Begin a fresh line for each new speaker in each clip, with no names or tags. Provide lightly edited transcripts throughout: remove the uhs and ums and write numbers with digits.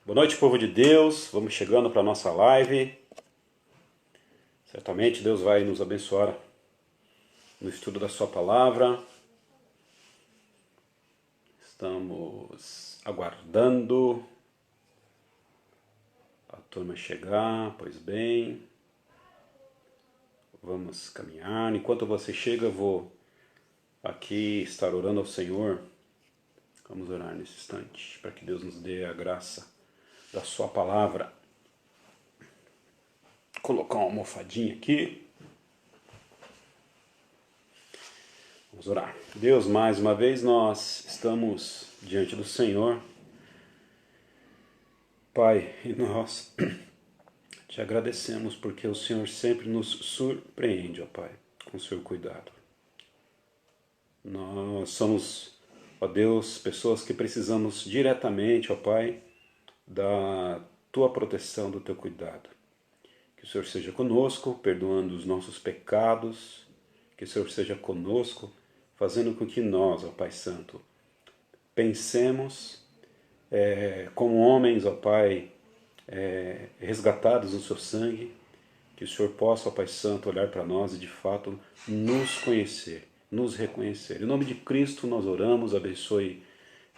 Boa noite, povo de Deus. Vamos chegando para a nossa live. Certamente Deus vai nos abençoar no estudo da sua palavra. Estamos aguardando a turma chegar, pois bem. Vamos caminhar. Enquanto você chega, eu vou aqui estar orando ao Senhor. Vamos orar nesse instante, para que Deus nos dê a graça da sua palavra. Vou colocar uma almofadinha aqui. Vamos orar. Deus, mais uma vez nós estamos diante do Senhor. Pai, e nós te agradecemos porque o Senhor sempre nos surpreende, ó Pai, com o seu cuidado. Nós somos, ó Deus, pessoas que precisamos diretamente, ó Pai, da tua proteção, do teu cuidado. Que o Senhor seja conosco, perdoando os nossos pecados, que o Senhor seja conosco, fazendo com que nós, ó Pai Santo, pensemos como homens, ó Pai, resgatados no seu sangue, que o Senhor possa, ó Pai Santo, olhar para nós e de fato nos conhecer, nos reconhecer. Em nome de Cristo nós oramos, abençoe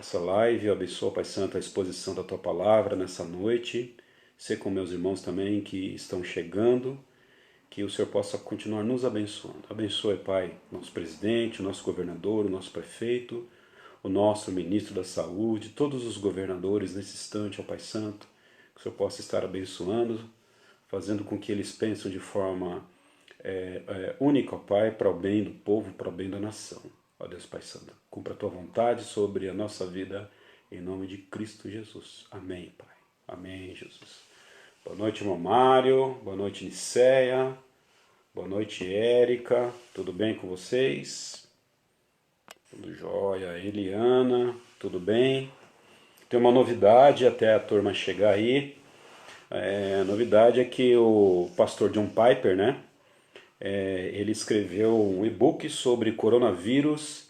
essa live, abençoa, Pai Santo, a exposição da Tua Palavra nessa noite. Ser com meus irmãos também que estão chegando, que o Senhor possa continuar nos abençoando. Abençoe, Pai, nosso presidente, o nosso governador, o nosso prefeito, o nosso ministro da Saúde, todos os governadores nesse instante, ó Pai Santo, que o Senhor possa estar abençoando, fazendo com que eles pensem de forma única, ó Pai, para o bem do povo, para o bem da nação. Ó Deus Pai Santo, cumpra a Tua vontade sobre a nossa vida, em nome de Cristo Jesus. Amém, Pai. Amém, Jesus. Boa noite, irmão Mário. Boa noite, Niceia. Boa noite, Érica. Tudo bem com vocês? Tudo jóia. Eliana, tudo bem? Tem uma novidade até a turma chegar aí. A novidade é que o pastor John Piper, né? Ele escreveu um e-book sobre coronavírus.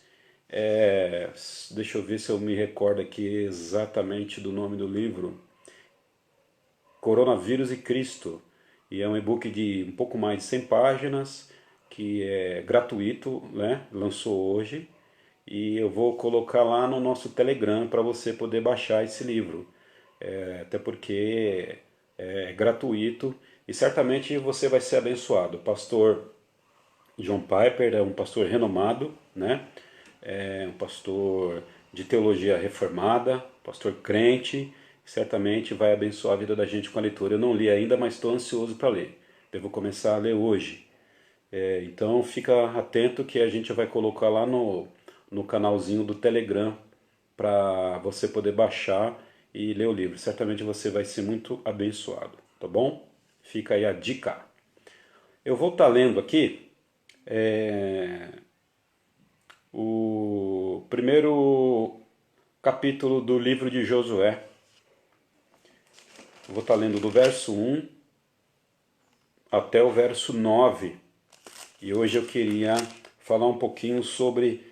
Deixa eu ver se eu me recordo aqui exatamente do nome do livro. Coronavírus e Cristo. E é um e-book de um pouco mais de 100 páginas, que é gratuito, né? Lançou hoje. E eu vou colocar lá no nosso Telegram para você poder baixar esse livro. Até porque é gratuito e certamente você vai ser abençoado. O pastor John Piper é um pastor renomado, né? É um pastor de teologia reformada, pastor crente, certamente vai abençoar a vida da gente com a leitura. Eu não li ainda, mas estou ansioso para ler. Devo começar a ler hoje. Então fica atento que a gente vai colocar lá no canalzinho do Telegram para você poder baixar e ler o livro. Certamente você vai ser muito abençoado, tá bom? Fica aí a dica. Eu vou estar lendo aqui o primeiro capítulo do livro de Josué. Eu vou estar lendo do verso 1 até o verso 9. E hoje eu queria falar um pouquinho sobre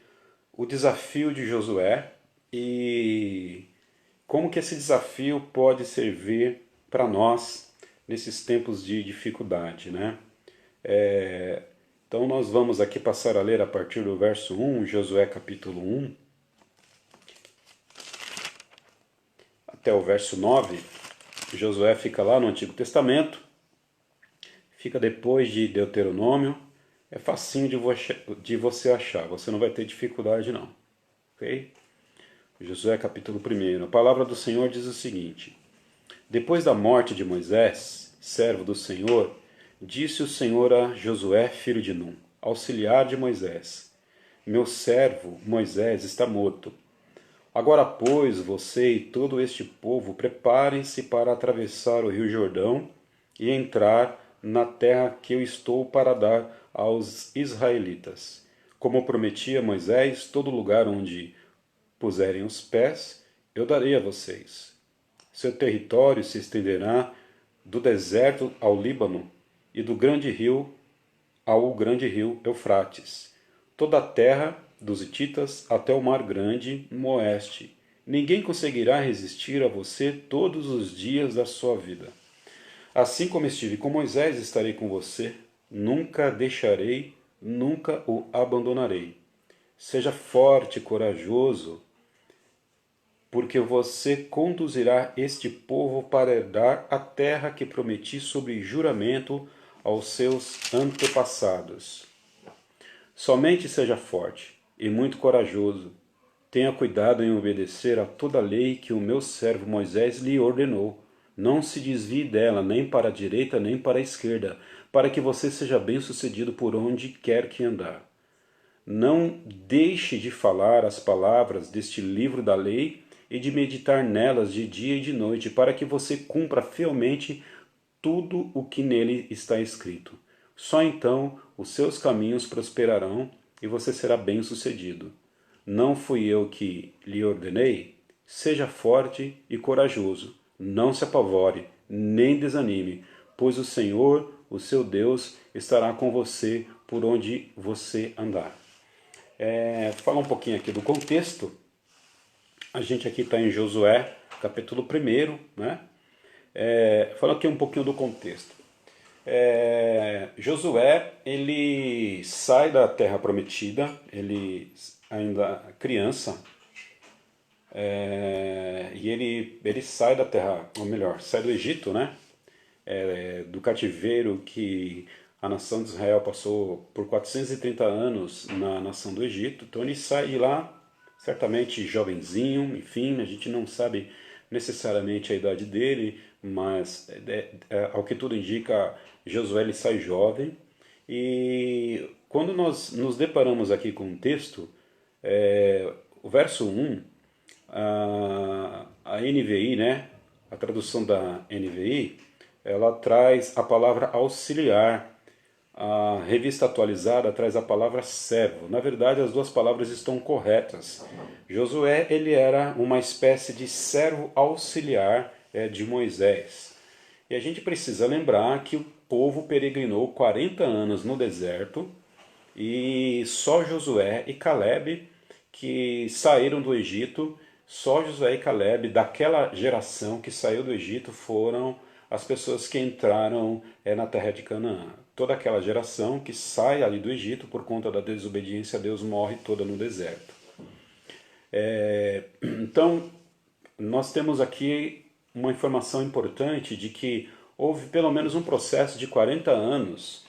o desafio de Josué e como que esse desafio pode servir para nós nesses tempos de dificuldade, né? Então nós vamos aqui passar a ler a partir do verso 1, Josué capítulo 1, até o verso 9. Josué fica lá no Antigo Testamento, fica depois de Deuteronômio, é facinho de você achar, você não vai ter dificuldade não, ok? Josué capítulo 1, a palavra do Senhor diz o seguinte: Depois da morte de Moisés, servo do Senhor, disse o Senhor a Josué, filho de Num, auxiliar de Moisés: Meu servo Moisés está morto. Agora, pois, você e todo este povo preparem-se para atravessar o rio Jordão e entrar na terra que eu estou para dar aos israelitas. Como prometi a Moisés, todo lugar onde puserem os pés, eu darei a vocês. Seu território se estenderá do deserto ao Líbano e do grande rio ao grande rio Eufrates, toda a terra dos hititas até o mar grande no oeste, Ninguém conseguirá resistir a você todos os dias da sua vida. Assim como estive com Moisés, estarei com você. Nunca deixarei, nunca o abandonarei. Seja forte e corajoso, porque você conduzirá este povo para herdar a terra que prometi sob juramento aos seus antepassados. Somente seja forte e muito corajoso. Tenha cuidado em obedecer a toda a lei que o meu servo Moisés lhe ordenou. Não se desvie dela, nem para a direita, nem para a esquerda, para que você seja bem-sucedido por onde quer que andar. Não deixe de falar as palavras deste livro da lei e de meditar nelas de dia e de noite, para que você cumpra fielmente tudo o que nele está escrito. Só então os seus caminhos prosperarão e você será bem-sucedido. Não fui eu que lhe ordenei? Seja forte e corajoso. Não se apavore, nem desanime, pois o Senhor, o seu Deus, estará com você por onde você andar. Falar um pouquinho aqui do contexto. A gente aqui está em Josué, capítulo 1, né? Fala aqui um pouquinho do contexto. Josué, ele sai da terra prometida, ele ainda criança, e ele sai da terra, ou melhor, sai do Egito, né? Do cativeiro que a nação de Israel passou por 430 anos na nação do Egito. Então ele sai de lá, certamente jovenzinho, enfim, a gente não sabe necessariamente a idade dele, mas ao que tudo indica, Josué ele sai jovem. E quando nós nos deparamos aqui com o texto, o verso 1, a NVI, né, a tradução da NVI, ela traz a palavra auxiliar. A revista atualizada traz a palavra servo. Na verdade, as duas palavras estão corretas. Josué, ele era uma espécie de servo auxiliar de Moisés. E a gente precisa lembrar que o povo peregrinou 40 anos no deserto e só Josué e Calebe que saíram do Egito, só Josué e Calebe daquela geração que saiu do Egito foram as pessoas que entraram na terra de Canaã. Toda aquela geração que sai ali do Egito por conta da desobediência a Deus morre toda no deserto. Então, nós temos aqui uma informação importante de que houve pelo menos um processo de 40 anos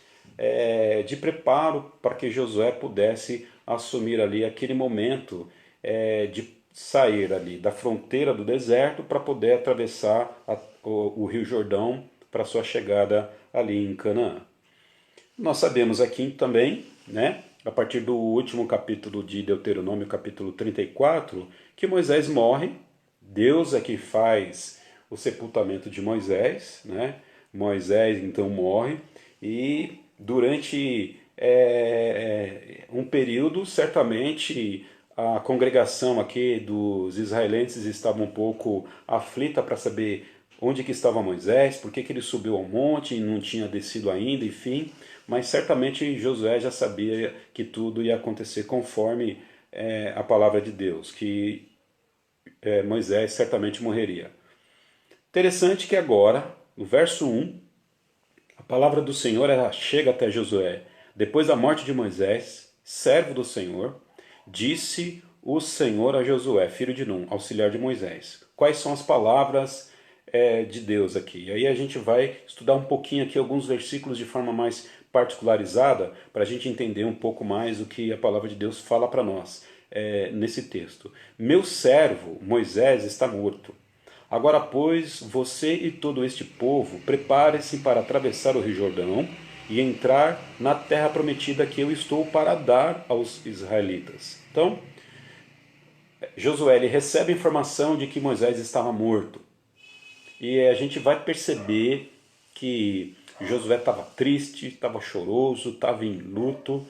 de preparo para que Josué pudesse assumir ali aquele momento de sair ali da fronteira do deserto para poder atravessar o Rio Jordão para sua chegada ali em Canaã. Nós sabemos aqui também, né, a partir do último capítulo de Deuteronômio, capítulo 34, que Moisés morre, Deus é que faz o sepultamento de Moisés, né? Moisés então morre e durante um período, certamente a congregação aqui dos israelenses estava um pouco aflita para saber onde que estava Moisés, por que ele subiu ao monte e não tinha descido ainda, enfim. Mas certamente Josué já sabia que tudo ia acontecer conforme a palavra de Deus, que Moisés certamente morreria. Interessante que agora, no verso 1, a palavra do Senhor chega até Josué. Depois da morte de Moisés, servo do Senhor, disse o Senhor a Josué, filho de Num, auxiliar de Moisés. Quais são as palavras de Deus aqui? E aí a gente vai estudar um pouquinho aqui alguns versículos de forma mais particularizada para a gente entender um pouco mais o que a palavra de Deus fala para nós nesse texto. Meu servo Moisés está morto. Agora, pois, você e todo este povo, prepare-se para atravessar o Rio Jordão e entrar na terra prometida que eu estou para dar aos israelitas. Então, Josué ele recebe a informação de que Moisés estava morto. E a gente vai perceber que Josué estava triste, estava choroso, estava em luto.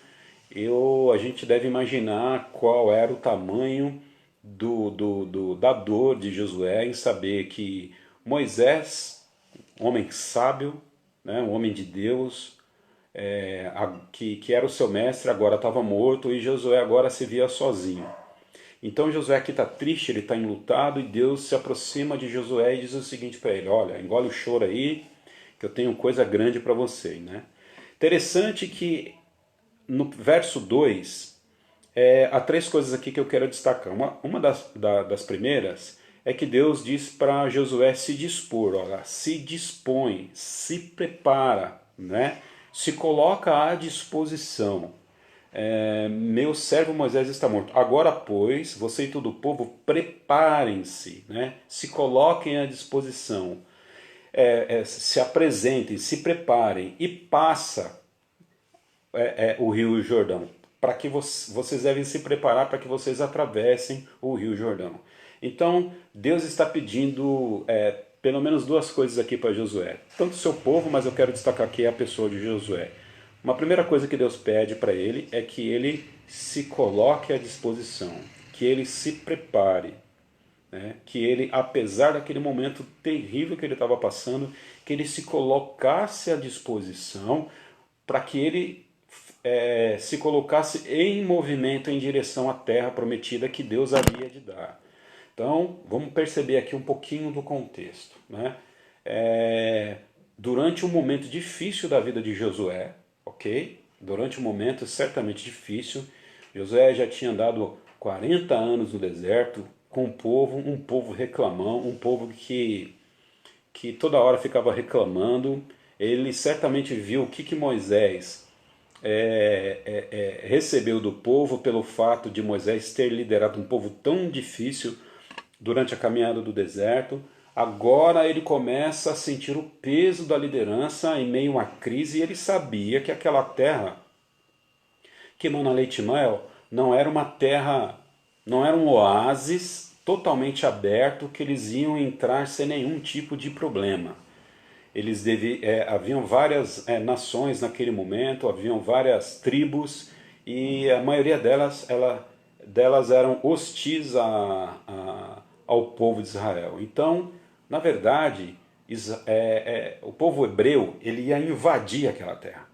A gente deve imaginar qual era o tamanho da dor de Josué em saber que Moisés, um homem sábio, né, um homem de Deus, que era o seu mestre, agora estava morto e Josué agora se via sozinho. Então Josué aqui está triste, ele está enlutado, e Deus se aproxima de Josué e diz o seguinte para ele: olha, engole o choro aí, que eu tenho coisa grande para você, né? Interessante que no verso 2, há três coisas aqui que eu quero destacar. Uma das primeiras é que Deus diz para Josué se dispor, olha, se dispõe, se prepara, né? Se coloca à disposição. Meu servo Moisés está morto. Agora, pois, você e todo o povo, preparem-se, né? Se coloquem à disposição, se apresentem, se preparem e passa o Rio Jordão. Para que vocês devem se preparar para que vocês atravessem o Rio Jordão. Então, Deus está pedindo pelo menos duas coisas aqui para Josué. Tanto o seu povo, mas eu quero destacar aqui a pessoa de Josué. Uma primeira coisa que Deus pede para ele é que ele se coloque à disposição, que ele se prepare, né? Que ele, apesar daquele momento terrível que ele estava passando, que ele se colocasse à disposição para que ele se colocasse em movimento em direção à terra prometida que Deus havia de dar. Então, vamos perceber aqui um pouquinho do contexto, né? Durante um momento difícil da vida de Josué, ok? Durante um momento certamente difícil, Josué já tinha andado 40 anos no deserto com um povo reclamão, um povo que toda hora ficava reclamando. Ele certamente viu o que Moisés recebeu do povo pelo fato de Moisés ter liderado um povo tão difícil durante a caminhada do deserto. Agora ele começa a sentir o peso da liderança em meio a uma crise, e ele sabia que aquela terra que mana leite e mel não era uma terra, não era um oásis totalmente aberto que eles iam entrar sem nenhum tipo de problema. Haviam várias nações naquele momento, haviam várias tribos, e a maioria delas eram hostis ao povo de Israel. Então, na verdade, o povo hebreu ele ia invadir aquela terra.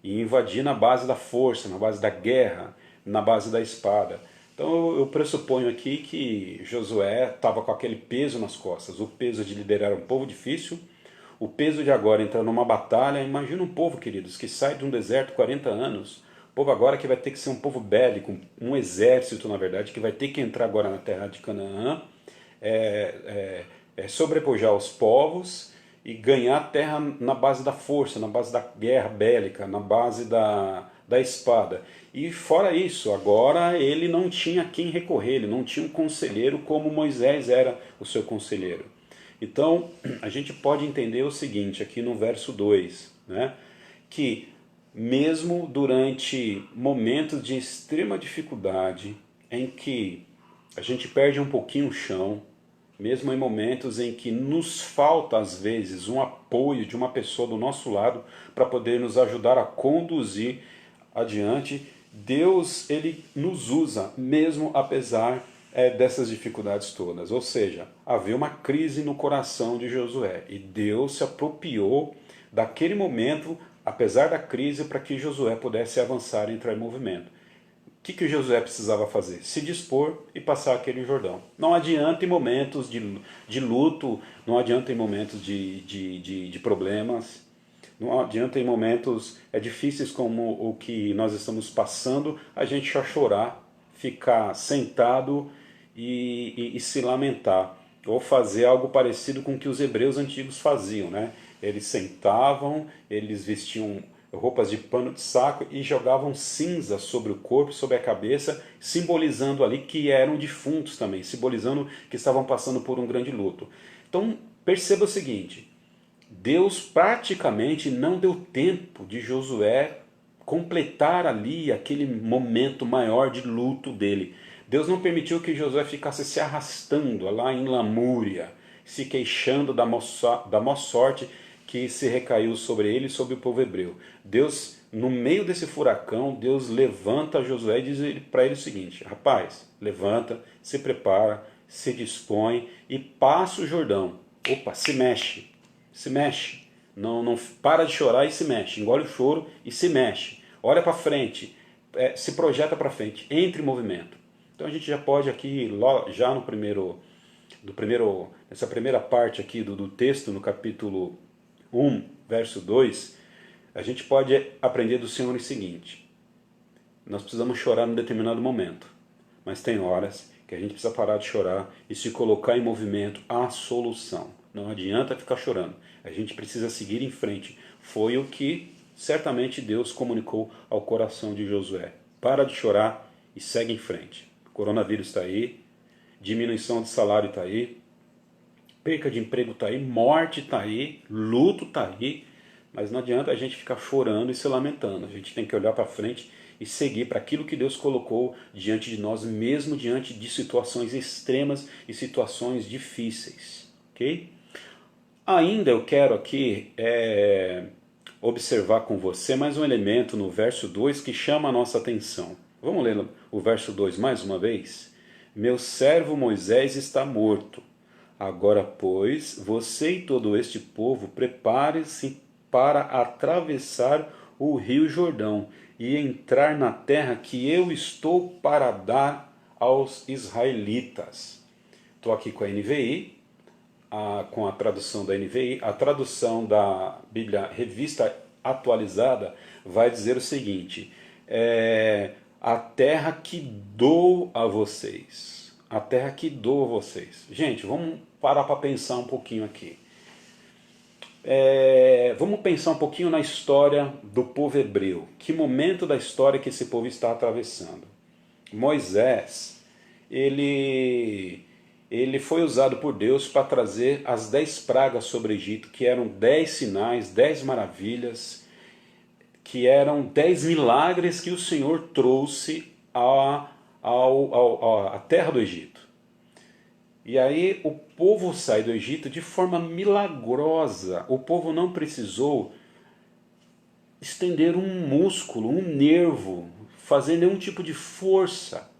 E invadir na base da força, na base da guerra, na base da espada. Então eu pressuponho aqui que Josué estava com aquele peso nas costas, o peso de liderar um povo difícil, o peso de agora entrar numa batalha. Imagina um povo, queridos, que sai de um deserto 40 anos, o povo agora que vai ter que ser um povo bélico, um exército, na verdade, que vai ter que entrar agora na terra de Canaã, sobrepujar os povos e ganhar a terra na base da força, na base da guerra bélica, na base da espada. E fora isso, agora ele não tinha quem recorrer, ele não tinha um conselheiro como Moisés era o seu conselheiro. Então, a gente pode entender o seguinte aqui no verso 2, né? Que mesmo durante momentos de extrema dificuldade, em que a gente perde um pouquinho o chão, mesmo em momentos em que nos falta às vezes um apoio de uma pessoa do nosso lado para poder nos ajudar a conduzir adiante, Deus ele nos usa mesmo apesar dessas dificuldades todas. Ou seja, havia uma crise no coração de Josué e Deus se apropriou daquele momento, apesar da crise, para que Josué pudesse avançar e entrar em movimento. O que Josué precisava fazer? Se dispor e passar aquele Jordão. Não adianta em momentos de luto, não adianta em momentos de problemas, não adianta em momentos difíceis como o que nós estamos passando, a gente só chorar, ficar sentado e se lamentar, ou fazer algo parecido com o que os hebreus antigos faziam, né? Eles sentavam, eles vestiam roupas de pano de saco e jogavam cinza sobre o corpo, sobre a cabeça, simbolizando ali que eram defuntos também, simbolizando que estavam passando por um grande luto. Então perceba o seguinte, Deus praticamente não deu tempo de Josué completar ali aquele momento maior de luto dele. Deus não permitiu que Josué ficasse se arrastando lá em lamúria, se queixando da má sorte que se recaiu sobre ele e sobre o povo hebreu. Deus, no meio desse furacão, Deus levanta Josué e diz para ele o seguinte: rapaz, levanta, se prepara, se dispõe e passa o Jordão. Opa, se mexe, se mexe. Não para de chorar e se mexe. Engole o choro e se mexe. Olha para frente, se projeta para frente, entre em movimento. Então a gente já pode aqui, já nessa primeira parte aqui do texto, no capítulo 1, verso 2, a gente pode aprender do Senhor o seguinte: nós precisamos chorar num determinado momento, mas tem horas que a gente precisa parar de chorar e se colocar em movimento a solução. Não adianta ficar chorando, a gente precisa seguir em frente. Foi o que certamente Deus comunicou ao coração de Josué. Para de chorar e segue em frente. O coronavírus está aí, diminuição de salário está aí, perca de emprego está aí, morte está aí, luto está aí, mas não adianta a gente ficar chorando e se lamentando. A gente tem que olhar para frente e seguir para aquilo que Deus colocou diante de nós, mesmo diante de situações extremas e situações difíceis. Ok? Ainda eu quero aqui observar com você mais um elemento no verso 2 que chama a nossa atenção. Vamos ler o verso 2 mais uma vez? Meu servo Moisés está morto. Agora, pois, você e todo este povo prepare-se para atravessar o rio Jordão e entrar na terra que eu estou para dar aos israelitas. Estou aqui com a NVI, com a tradução da NVI. A tradução da Bíblia Revista Atualizada vai dizer o seguinte: a terra que dou a vocês. A terra que dou a vocês. Gente, vamos parar para pensar um pouquinho aqui. Vamos pensar um pouquinho na história do povo hebreu. Que momento da história que esse povo está atravessando? Moisés, ele foi usado por Deus para trazer as 10 pragas sobre o Egito, que eram 10 sinais, 10 maravilhas, que eram 10 milagres que o Senhor trouxe à terra do Egito. E aí o povo sai do Egito de forma milagrosa. O povo não precisou estender um músculo, um nervo, fazer nenhum tipo de força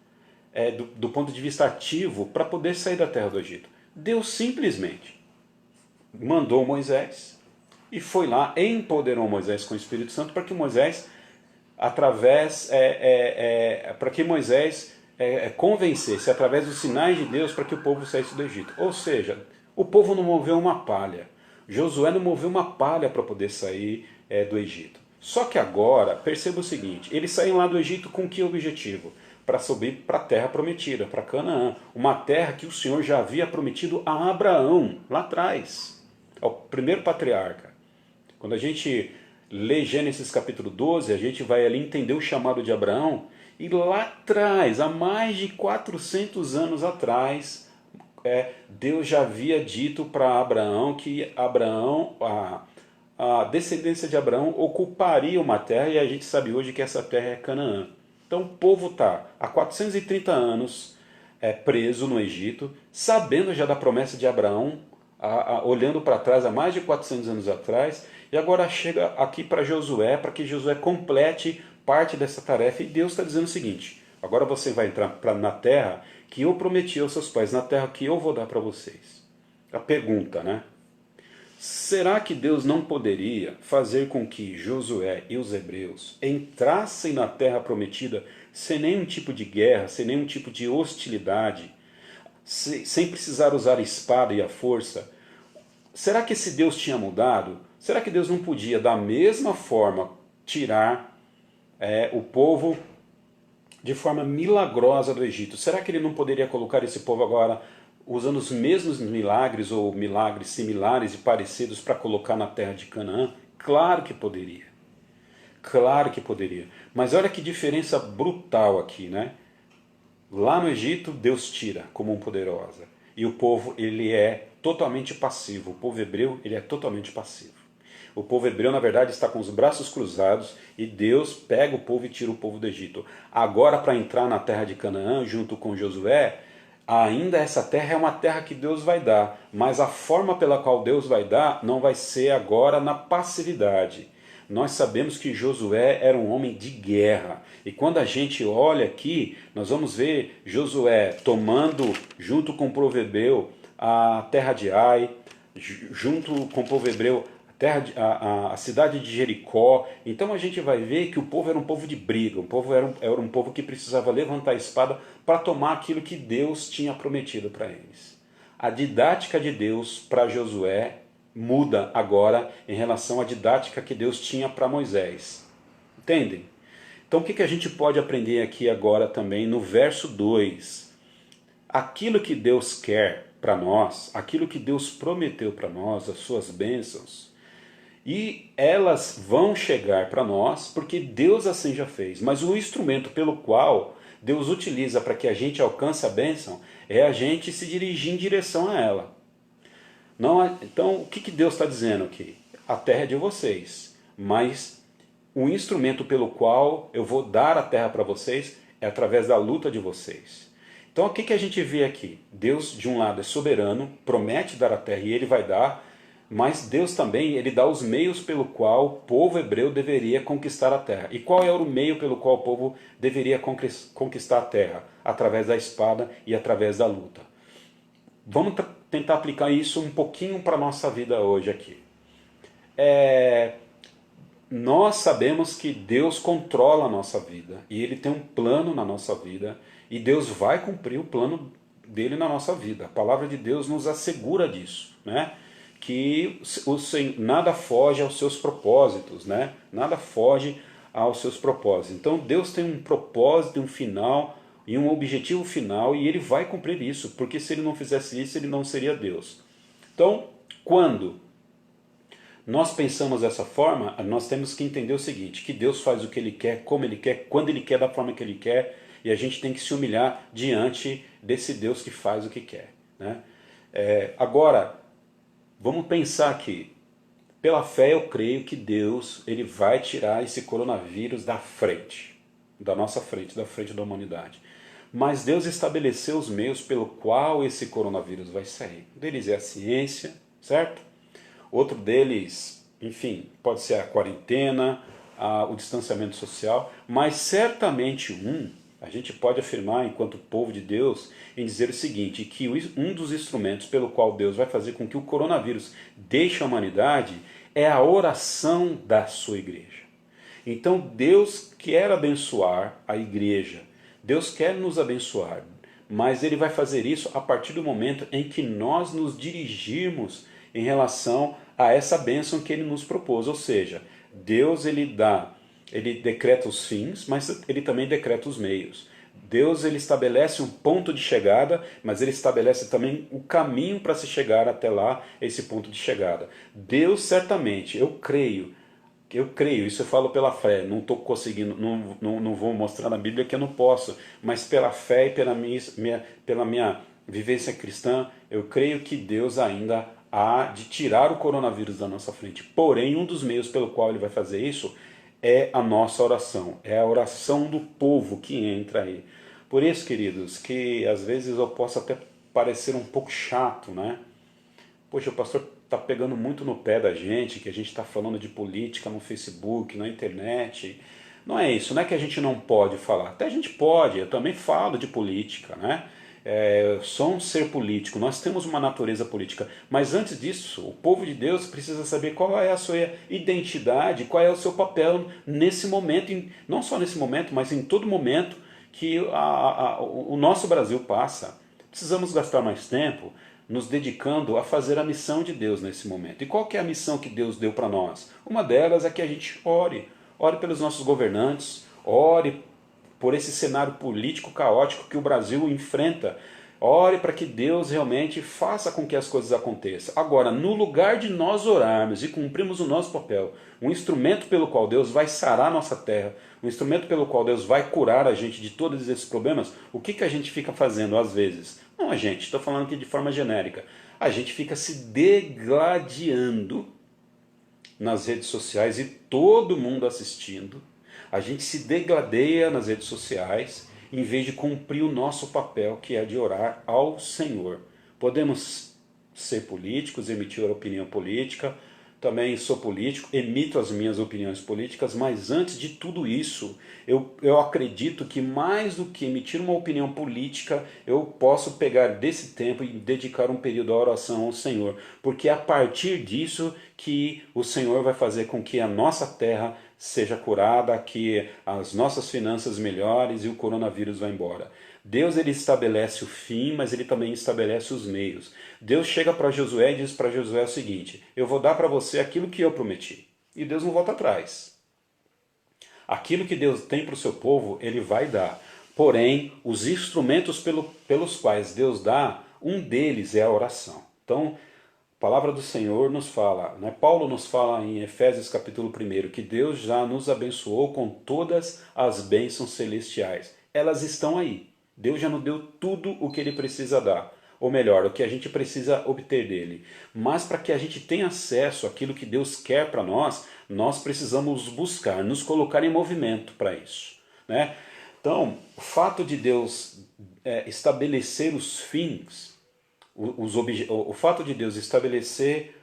do ponto de vista ativo para poder sair da terra do Egito. Deus simplesmente mandou Moisés e foi lá, empoderou Moisés com o Espírito Santo para que Moisés, convencesse através dos sinais de Deus para que o povo saísse do Egito. Ou seja, o povo não moveu uma palha. Josué não moveu uma palha para poder sair do Egito. Só que agora, perceba o seguinte, eles saíram lá do Egito com que objetivo? Para subir para a terra prometida, para Canaã. Uma terra que o Senhor já havia prometido a Abraão, lá atrás, ao primeiro patriarca. Quando a gente lê Gênesis capítulo 12, a gente vai ali entender o chamado de Abraão. E lá atrás, há mais de 400 anos atrás, Deus já havia dito para Abraão que a descendência de Abraão ocuparia uma terra, e a gente sabe hoje que essa terra é Canaã. Então o povo está há 430 anos preso no Egito, sabendo já da promessa de Abraão, olhando para trás há mais de 400 anos atrás, e agora chega aqui para Josué, para que Josué complete parte dessa tarefa, e Deus está dizendo o seguinte: agora você vai entrar na terra que eu prometi aos seus pais, na terra que eu vou dar para vocês. A pergunta, né? Será que Deus não poderia fazer com que Josué e os hebreus entrassem na terra prometida sem nenhum tipo de guerra, sem nenhum tipo de hostilidade, sem precisar usar a espada e a força? Será que esse Deus tinha mudado? Será que Deus não podia, da mesma forma, tirar o povo de forma milagrosa do Egito? Será que ele não poderia colocar esse povo agora usando os mesmos milagres ou milagres similares e parecidos para colocar na terra de Canaã? Claro que poderia. Claro que poderia. Mas olha que diferença brutal aqui, né? Lá no Egito, Deus tira como um poderosa. E o povo, ele é totalmente passivo. O povo hebreu, ele é totalmente passivo. O povo hebreu, na verdade, está com os braços cruzados e Deus pega o povo e tira o povo do Egito. Agora, para entrar na terra de Canaã, junto com Josué, ainda essa terra é uma terra que Deus vai dar, mas a forma pela qual Deus vai dar não vai ser agora na passividade. Nós sabemos que Josué era um homem de guerra, e quando a gente olha aqui, nós vamos ver Josué tomando, junto com o povo hebreu, a terra de Ai, junto com o povo hebreu, a a cidade de Jericó. Então a gente vai ver que o povo era um povo de briga, era um povo que precisava levantar a espada para tomar aquilo que Deus tinha prometido para eles. A didática de Deus para Josué muda agora em relação à didática que Deus tinha para Moisés. Entendem? Então o que a gente pode aprender aqui agora também no verso 2? Aquilo que Deus quer para nós, aquilo que Deus prometeu para nós, as suas bênçãos, e elas vão chegar para nós porque Deus assim já fez. Mas o instrumento pelo qual Deus utiliza para que a gente alcance a bênção é a gente se dirigir em direção a ela. Não, então o que Deus está dizendo aqui? A terra é de vocês, mas o instrumento pelo qual eu vou dar a terra para vocês é através da luta de vocês. Então o que a gente vê aqui? Deus de um lado é soberano, promete dar a terra e ele vai dar, mas Deus também ele dá os meios pelo qual o povo hebreu deveria conquistar a terra. E qual era o meio pelo qual o povo deveria conquistar a terra? Através da espada e através da luta. Vamos tentar aplicar isso um pouquinho para a nossa vida hoje aqui. Nós sabemos que Deus controla a nossa vida e Ele tem um plano na nossa vida e Deus vai cumprir o plano dele na nossa vida. A palavra de Deus nos assegura disso, né? Que nada foge aos seus propósitos, né? Nada foge aos seus propósitos. Então Deus tem um propósito, um final e um objetivo final e Ele vai cumprir isso, porque se Ele não fizesse isso, Ele não seria Deus. Então, quando nós pensamos dessa forma, nós temos que entender o seguinte, que Deus faz o que Ele quer, como Ele quer, quando Ele quer, da forma que Ele quer, e a gente tem que se humilhar diante desse Deus que faz o que quer, né? Agora, vamos pensar aqui, pela fé eu creio que Deus ele vai tirar esse coronavírus da frente, da nossa frente, da frente da humanidade. Mas Deus estabeleceu os meios pelo qual esse coronavírus vai sair. Um deles é a ciência, certo? Outro deles, enfim, pode ser a quarentena, o distanciamento social, mas certamente a gente pode afirmar, enquanto povo de Deus, em dizer o seguinte, que um dos instrumentos pelo qual Deus vai fazer com que o coronavírus deixe a humanidade é a oração da sua igreja. Então Deus quer abençoar a igreja, Deus quer nos abençoar, mas Ele vai fazer isso a partir do momento em que nós nos dirigirmos em relação a essa bênção que Ele nos propôs, ou seja, Deus ele decreta os fins, mas Ele também decreta os meios. Deus ele estabelece um ponto de chegada, mas Ele estabelece também o caminho para se chegar até lá, esse ponto de chegada. Deus certamente, eu creio, isso eu falo pela fé, não estou conseguindo, não vou mostrar na Bíblia que eu não posso, mas pela fé e pela minha vivência cristã, eu creio que Deus ainda há de tirar o coronavírus da nossa frente. Porém, um dos meios pelo qual Ele vai fazer isso é a nossa oração, é a oração do povo que entra aí. Por isso, queridos, que às vezes eu posso até parecer um pouco chato, né? Poxa, o pastor está pegando muito no pé da gente, que a gente está falando de política no Facebook, na internet. Não é isso, não é que a gente não pode falar. Até a gente pode, eu também falo de política, né? Sou um ser político, nós temos uma natureza política, mas antes disso, o povo de Deus precisa saber qual é a sua identidade, qual é o seu papel nesse momento, não só nesse momento, mas em todo momento que o nosso Brasil passa. Precisamos gastar mais tempo nos dedicando a fazer a missão de Deus nesse momento. E qual que é a missão que Deus deu para nós? Uma delas é que a gente ore pelos nossos governantes, ore por esse cenário político caótico que o Brasil enfrenta. Ore para que Deus realmente faça com que as coisas aconteçam. Agora, no lugar de nós orarmos e cumprirmos o nosso papel, um instrumento pelo qual Deus vai sarar a nossa terra, um instrumento pelo qual Deus vai curar a gente de todos esses problemas, o que a gente fica fazendo às vezes? Não a gente, estou falando aqui de forma genérica. A gente fica se degladiando nas redes sociais e todo mundo assistindo. A gente se degladeia nas redes sociais em vez de cumprir o nosso papel, que é de orar ao Senhor. Podemos ser políticos, emitir opinião política, também sou político, emito as minhas opiniões políticas, mas antes de tudo isso, eu acredito que mais do que emitir uma opinião política, eu posso pegar desse tempo e dedicar um período à oração ao Senhor, porque é a partir disso que o Senhor vai fazer com que a nossa terra seja curada, que as nossas finanças melhores e o coronavírus vá embora. Deus, ele estabelece o fim, mas ele também estabelece os meios. Deus chega para Josué e diz para Josué o seguinte: eu vou dar para você aquilo que eu prometi. E Deus não volta atrás. Aquilo que Deus tem para o seu povo, ele vai dar. Porém, os instrumentos pelos quais Deus dá, um deles é a oração. Então, a palavra do Senhor nos fala, né? Paulo nos fala em Efésios capítulo 1, que Deus já nos abençoou com todas as bênçãos celestiais. Elas estão aí. Deus já nos deu tudo o que ele precisa dar. Ou melhor, o que a gente precisa obter dele. Mas para que a gente tenha acesso àquilo que Deus quer para nós, nós precisamos buscar, nos colocar em movimento para isso, né? Então, o fato de Deus estabelecer os fins, o fato de Deus estabelecer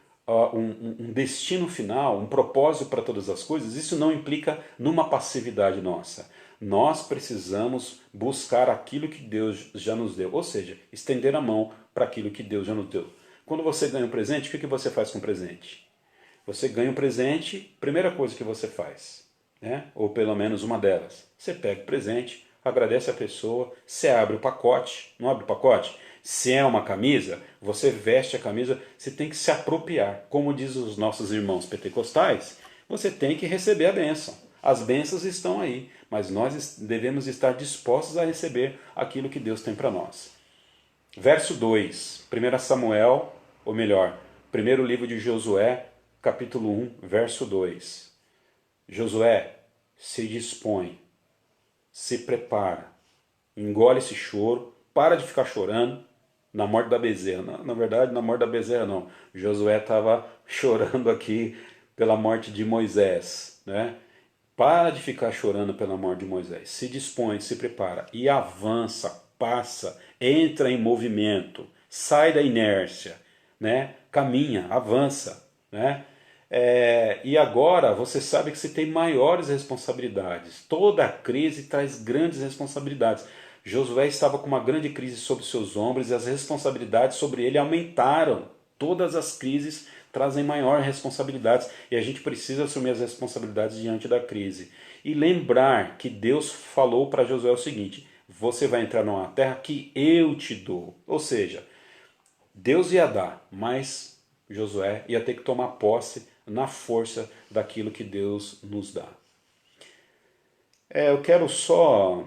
um destino final, um propósito para todas as coisas, isso não implica numa passividade nossa. Nós precisamos buscar aquilo que Deus já nos deu, ou seja, estender a mão para aquilo que Deus já nos deu. Quando você ganha um presente, o que você faz com o presente? Você ganha um presente, primeira coisa que você faz, né? Ou pelo menos uma delas, você pega o presente, agradece a pessoa, você abre o pacote, não abre o pacote? Se é uma camisa, você veste a camisa, você tem que se apropriar. Como diz os nossos irmãos pentecostais, você tem que receber a bênção. As bênçãos estão aí, mas nós devemos estar dispostos a receber aquilo que Deus tem para nós. Verso 2, 1 Samuel, ou melhor, primeiro livro de Josué, capítulo 1, verso 2. Josué, se dispõe, se prepara, engole esse choro, para de ficar chorando na morte da bezerra. Na verdade, na morte da bezerra não. Josué estava chorando aqui pela morte de Moisés, né? Para de ficar chorando pela morte de Moisés. Se dispõe, se prepara e avança, passa, entra em movimento, sai da inércia, né? Caminha, avança, né? E agora você sabe que você tem maiores responsabilidades. Toda crise traz grandes responsabilidades. Josué estava com uma grande crise sobre seus ombros e as responsabilidades sobre ele aumentaram. Todas as crises trazem maior responsabilidades e a gente precisa assumir as responsabilidades diante da crise. E lembrar que Deus falou para Josué o seguinte: você vai entrar numa terra que eu te dou. Ou seja, Deus ia dar, mas Josué ia ter que tomar posse na força daquilo que Deus nos dá. Eu quero só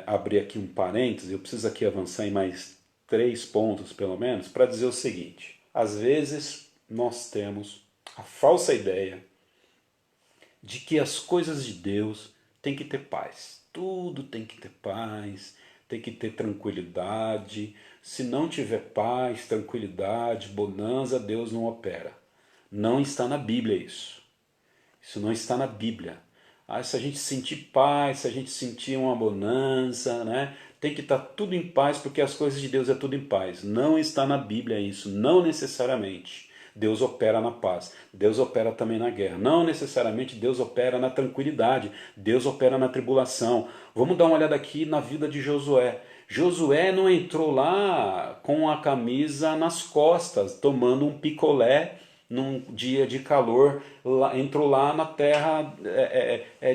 abrir aqui um parêntese, eu preciso aqui avançar em mais 3 pontos pelo menos, para dizer o seguinte: às vezes nós temos a falsa ideia de que as coisas de Deus têm que ter paz. Tudo tem que ter paz, tem que ter tranquilidade. Se não tiver paz, tranquilidade, bonança, Deus não opera. Não está na Bíblia isso. Isso não está na Bíblia. Se a gente sentir paz, se a gente sentir uma bonança, né? Tem que estar tudo em paz, porque as coisas de Deus é tudo em paz. Não está na Bíblia isso, não necessariamente. Deus opera na paz, Deus opera também na guerra. Não necessariamente Deus opera na tranquilidade, Deus opera na tribulação. Vamos dar uma olhada aqui na vida de Josué. Josué não entrou lá com a camisa nas costas, tomando um picolé num dia de calor, entrou lá na terra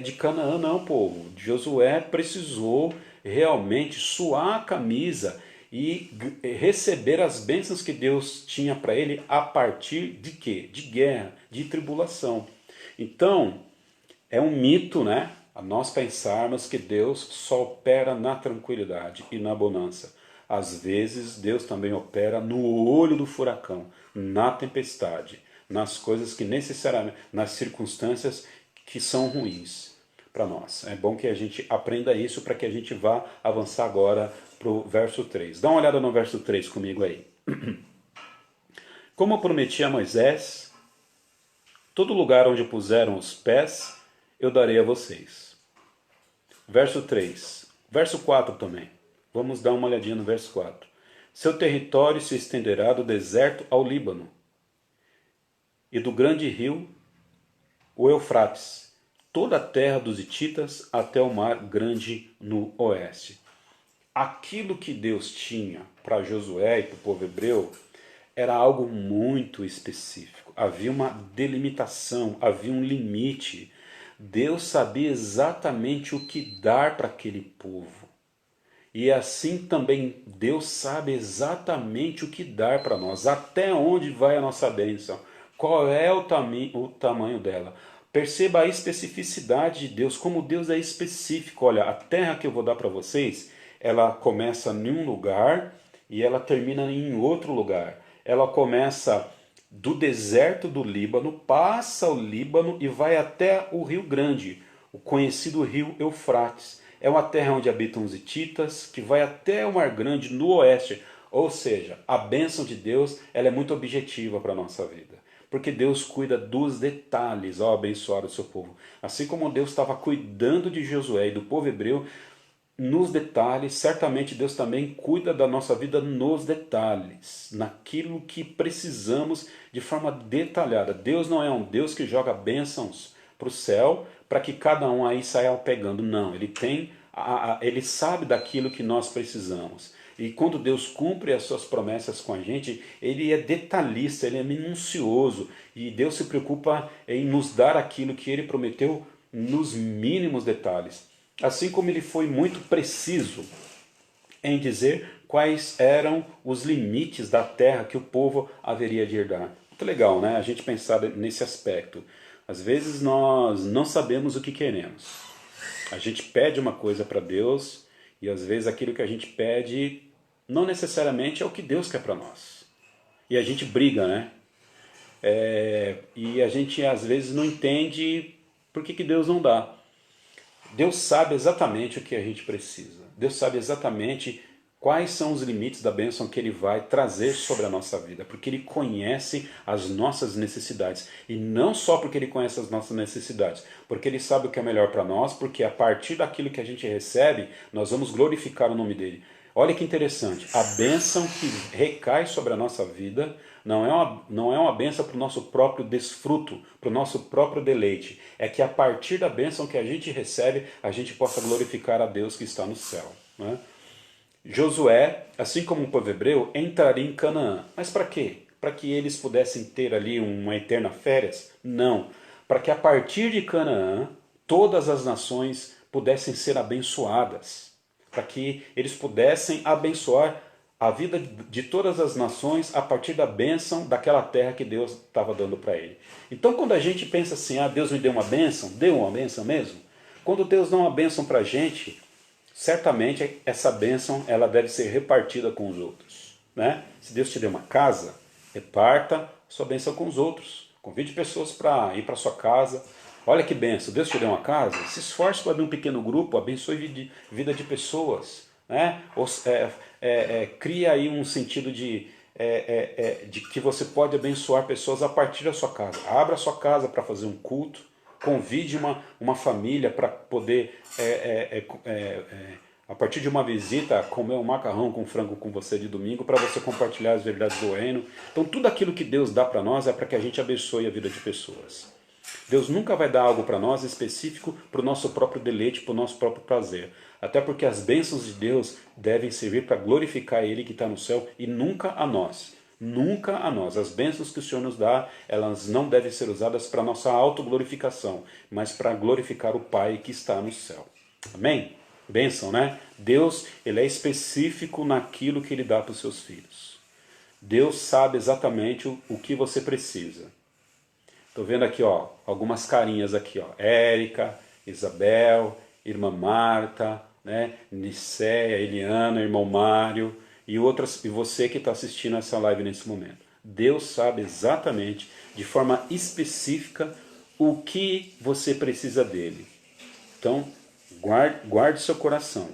de Canaã. Não, povo. Josué precisou realmente suar a camisa e receber as bênçãos que Deus tinha para ele a partir de quê? De guerra, de tribulação. Então, é um mito, né? A nós pensarmos que Deus só opera na tranquilidade e na bonança. Às vezes, Deus também opera no olho do furacão, na tempestade, nas coisas que necessariamente, nas circunstâncias que são ruins para nós. É bom que a gente aprenda isso para que a gente vá avançar agora para o verso 3. Dá uma olhada no verso 3 comigo aí. Como eu prometi a Moisés, todo lugar onde puseram os pés, eu darei a vocês. Verso 3. Verso 4 também. Vamos dar uma olhadinha no verso 4. Seu território se estenderá do deserto ao Líbano e do grande rio, o Eufrates, toda a terra dos hititas até o mar grande no oeste. Aquilo que Deus tinha para Josué e para o povo hebreu era algo muito específico. Havia uma delimitação, havia um limite. Deus sabia exatamente o que dar para aquele povo. E assim também Deus sabe exatamente o que dar para nós, até onde vai a nossa bênção, qual é o tamanho dela. Perceba a especificidade de Deus, como Deus é específico. Olha, a terra que eu vou dar para vocês, ela começa em um lugar e ela termina em outro lugar. Ela começa do deserto do Líbano, passa o Líbano e vai até o Rio Grande, o conhecido rio Eufrates. É uma terra onde habitam os hititas, que vai até o Mar Grande no oeste. Ou seja, a bênção de Deus ela é muito objetiva para a nossa vida. Porque Deus cuida dos detalhes ao abençoar o seu povo. Assim como Deus estava cuidando de Josué e do povo hebreu, nos detalhes, certamente Deus também cuida da nossa vida nos detalhes, naquilo que precisamos de forma detalhada. Deus não é um Deus que joga bênçãos para o céu para que cada um aí saia pegando. Não, ele sabe daquilo que nós precisamos. E quando Deus cumpre as suas promessas com a gente, ele é detalhista, ele é minucioso. E Deus se preocupa em nos dar aquilo que ele prometeu nos mínimos detalhes. Assim como ele foi muito preciso em dizer quais eram os limites da terra que o povo haveria de herdar. Muito legal, né? A gente pensar nesse aspecto. Às vezes nós não sabemos o que queremos. A gente pede uma coisa para Deus e às vezes aquilo que a gente pede não necessariamente é o que Deus quer para nós. E a gente briga, né? E a gente às vezes não entende por que Deus não dá. Deus sabe exatamente o que a gente precisa. Deus sabe exatamente quais são os limites da bênção que Ele vai trazer sobre a nossa vida. Porque Ele conhece as nossas necessidades. E não só porque Ele conhece as nossas necessidades. Porque Ele sabe o que é melhor para nós. Porque a partir daquilo que a gente recebe, nós vamos glorificar o nome dEle. Olha que interessante. A bênção que recai sobre a nossa vida não é uma bênção para o nosso próprio desfruto, para o nosso próprio deleite. É que a partir da bênção que a gente recebe, a gente possa glorificar a Deus que está no céu. Né? Josué, assim como o povo hebreu, entraria em Canaã. Mas para quê? Para que eles pudessem ter ali uma eterna férias? Não. Para que a partir de Canaã, todas as nações pudessem ser abençoadas. Para que eles pudessem abençoar a vida de todas as nações a partir da bênção daquela terra que Deus estava dando para ele. Então quando a gente pensa assim, Deus me deu uma bênção mesmo? Quando Deus dá uma bênção para a gente, certamente essa bênção ela deve ser repartida com os outros. Né? Se Deus te deu uma casa, reparta sua bênção com os outros. Convide pessoas para ir para sua casa. Olha que bênção, Deus te deu uma casa, se esforce para abrir um pequeno grupo, abençoe a vida de pessoas. Né? Cria aí um sentido de que você pode abençoar pessoas a partir da sua casa. Abra a sua casa para fazer um culto, convide uma família para poder, a partir de uma visita, comer um macarrão com frango com você de domingo, para você compartilhar as verdades do reino. Então tudo aquilo que Deus dá para nós é para que a gente abençoe a vida de pessoas. Deus nunca vai dar algo para nós específico para o nosso próprio deleite, para o nosso próprio prazer. Até porque as bênçãos de Deus devem servir para glorificar Ele que está no céu e nunca a nós. Nunca a nós. As bênçãos que o Senhor nos dá, elas não devem ser usadas para nossa autoglorificação, mas para glorificar o Pai que está no céu. Amém? Bênção, né? Deus, Ele é específico naquilo que Ele dá para os seus filhos. Deus sabe exatamente o que você precisa. Estou vendo aqui, ó, algumas carinhas aqui, ó. Érica, Isabel, irmã Marta, né? Nicéia, Eliana, irmão Mário e você que está assistindo essa live nesse momento. Deus sabe exatamente, de forma específica, o que você precisa dele. Então, guarde seu coração,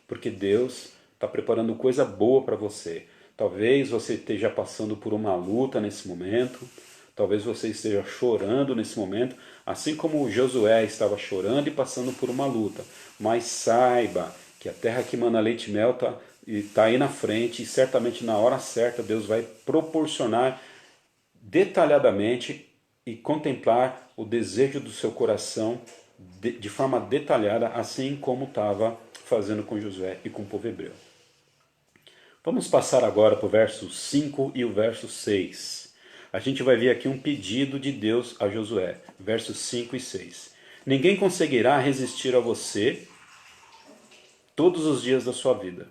porque Deus está preparando coisa boa para você. Talvez você esteja passando por uma luta nesse momento. Talvez você esteja chorando nesse momento, assim como Josué estava chorando e passando por uma luta. Mas saiba que a terra que mana leite e mel está aí na frente e certamente na hora certa Deus vai proporcionar detalhadamente e contemplar o desejo do seu coração de forma detalhada, assim como estava fazendo com Josué e com o povo hebreu. Vamos passar agora para o verso 5 e o verso 6. A gente vai ver aqui um pedido de Deus a Josué, versos 5 e 6. Ninguém conseguirá resistir a você todos os dias da sua vida.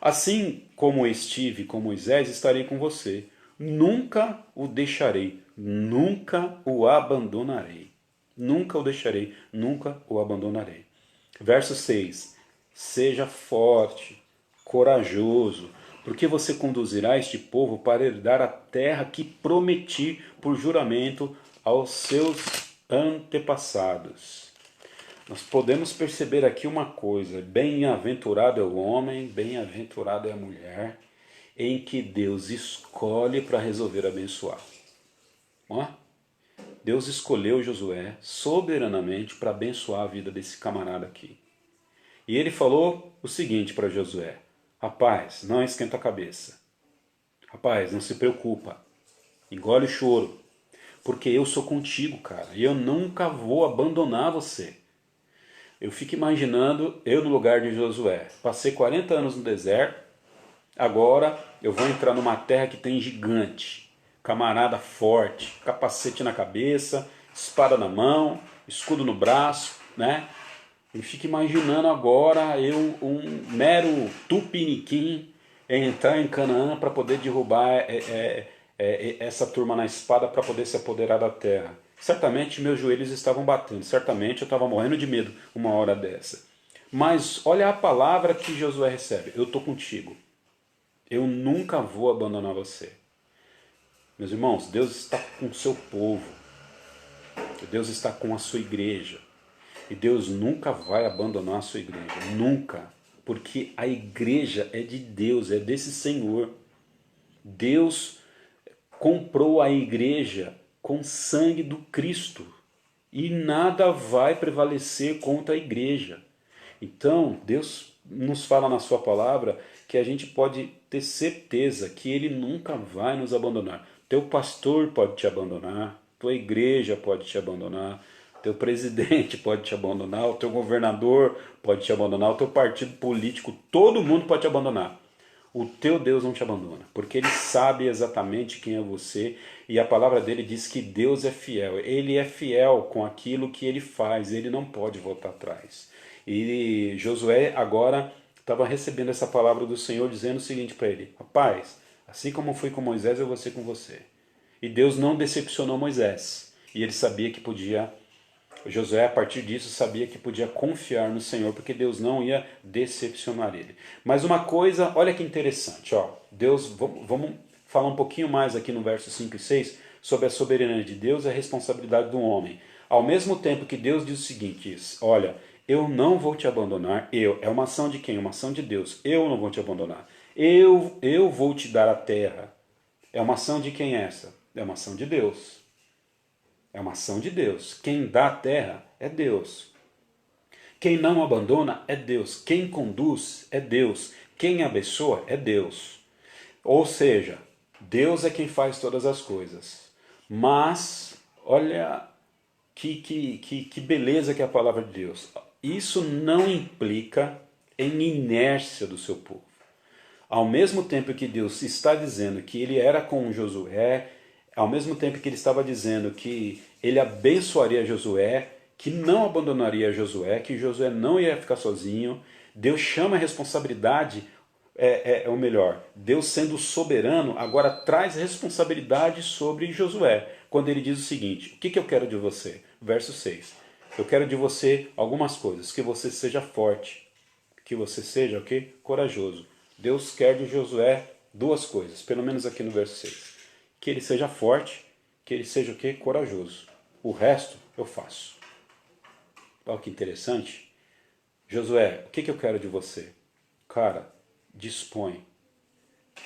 Assim como estive com Moisés, estarei com você. Nunca o deixarei, nunca o abandonarei. Nunca o deixarei, nunca o abandonarei. Verso 6. Seja forte, corajoso, porque você conduzirá este povo para herdar a terra que prometi por juramento aos seus antepassados. Nós podemos perceber aqui uma coisa: bem-aventurado é o homem, bem-aventurado é a mulher, em que Deus escolhe para resolver abençoar. Ó, Deus escolheu Josué soberanamente para abençoar a vida desse camarada aqui. E ele falou o seguinte para Josué: rapaz, não esquenta a cabeça. Rapaz, não se preocupa. Engole o choro. Porque eu sou contigo, cara. E eu nunca vou abandonar você. Eu fico imaginando eu no lugar de Josué. Passei 40 anos no deserto. Agora eu vou entrar numa terra que tem gigante. Camarada forte. Capacete na cabeça. Espada na mão. Escudo no braço, né? Eu fico imaginando agora eu, um mero tupiniquim, entrar em Canaã para poder derrubar essa turma na espada para poder se apoderar da terra. Certamente meus joelhos estavam batendo, certamente eu estava morrendo de medo uma hora dessa. Mas olha a palavra que Josué recebe: eu estou contigo, eu nunca vou abandonar você. Meus irmãos, Deus está com o seu povo, Deus está com a sua igreja. E Deus nunca vai abandonar a sua igreja, nunca, porque a igreja é de Deus, é desse Senhor. Deus comprou a igreja com sangue do Cristo e nada vai prevalecer contra a igreja. Então, Deus nos fala na sua palavra que a gente pode ter certeza que Ele nunca vai nos abandonar. Teu pastor pode te abandonar, tua igreja pode te abandonar, teu presidente pode te abandonar, o teu governador pode te abandonar, o teu partido político, todo mundo pode te abandonar. O teu Deus não te abandona, porque Ele sabe exatamente quem é você, e a palavra dele diz que Deus é fiel. Ele é fiel com aquilo que Ele faz, Ele não pode voltar atrás. E Josué agora estava recebendo essa palavra do Senhor, dizendo o seguinte para ele: rapaz, assim como fui com Moisés, eu vou ser com você. E Deus não decepcionou Moisés, e ele sabia que podia... Josué, a partir disso, sabia que podia confiar no Senhor, porque Deus não ia decepcionar ele. Mas uma coisa, olha que interessante, ó, Deus, vamos falar um pouquinho mais aqui no verso 5 e 6 sobre a soberania de Deus e a responsabilidade do homem. Ao mesmo tempo que Deus diz o seguinte: olha, eu não vou te abandonar, é uma ação de quem? Uma ação de Deus. Eu não vou te abandonar. Eu vou te dar a terra. É uma ação de quem é essa? É uma ação de Deus. É uma ação de Deus. Quem dá a terra é Deus. Quem não abandona é Deus. Quem conduz é Deus. Quem abençoa é Deus. Ou seja, Deus é quem faz todas as coisas. Mas, olha que beleza que é a palavra de Deus. Isso não implica em inércia do seu povo. Ao mesmo tempo que Deus está dizendo que ele era com Josué, ao mesmo tempo que ele estava dizendo que ele abençoaria Josué, que não abandonaria Josué, que Josué não ia ficar sozinho, Deus chama a responsabilidade, ou melhor, Deus sendo soberano, agora traz responsabilidade sobre Josué, quando ele diz o seguinte: o que eu quero de você? Verso 6. Eu quero de você algumas coisas, que você seja forte, que você seja o quê? Corajoso. Deus quer de Josué duas coisas, pelo menos aqui no verso 6. Que ele seja forte, que ele seja o quê? Corajoso. O resto eu faço. Olha que interessante. Josué, o que eu quero de você? Cara, dispõe,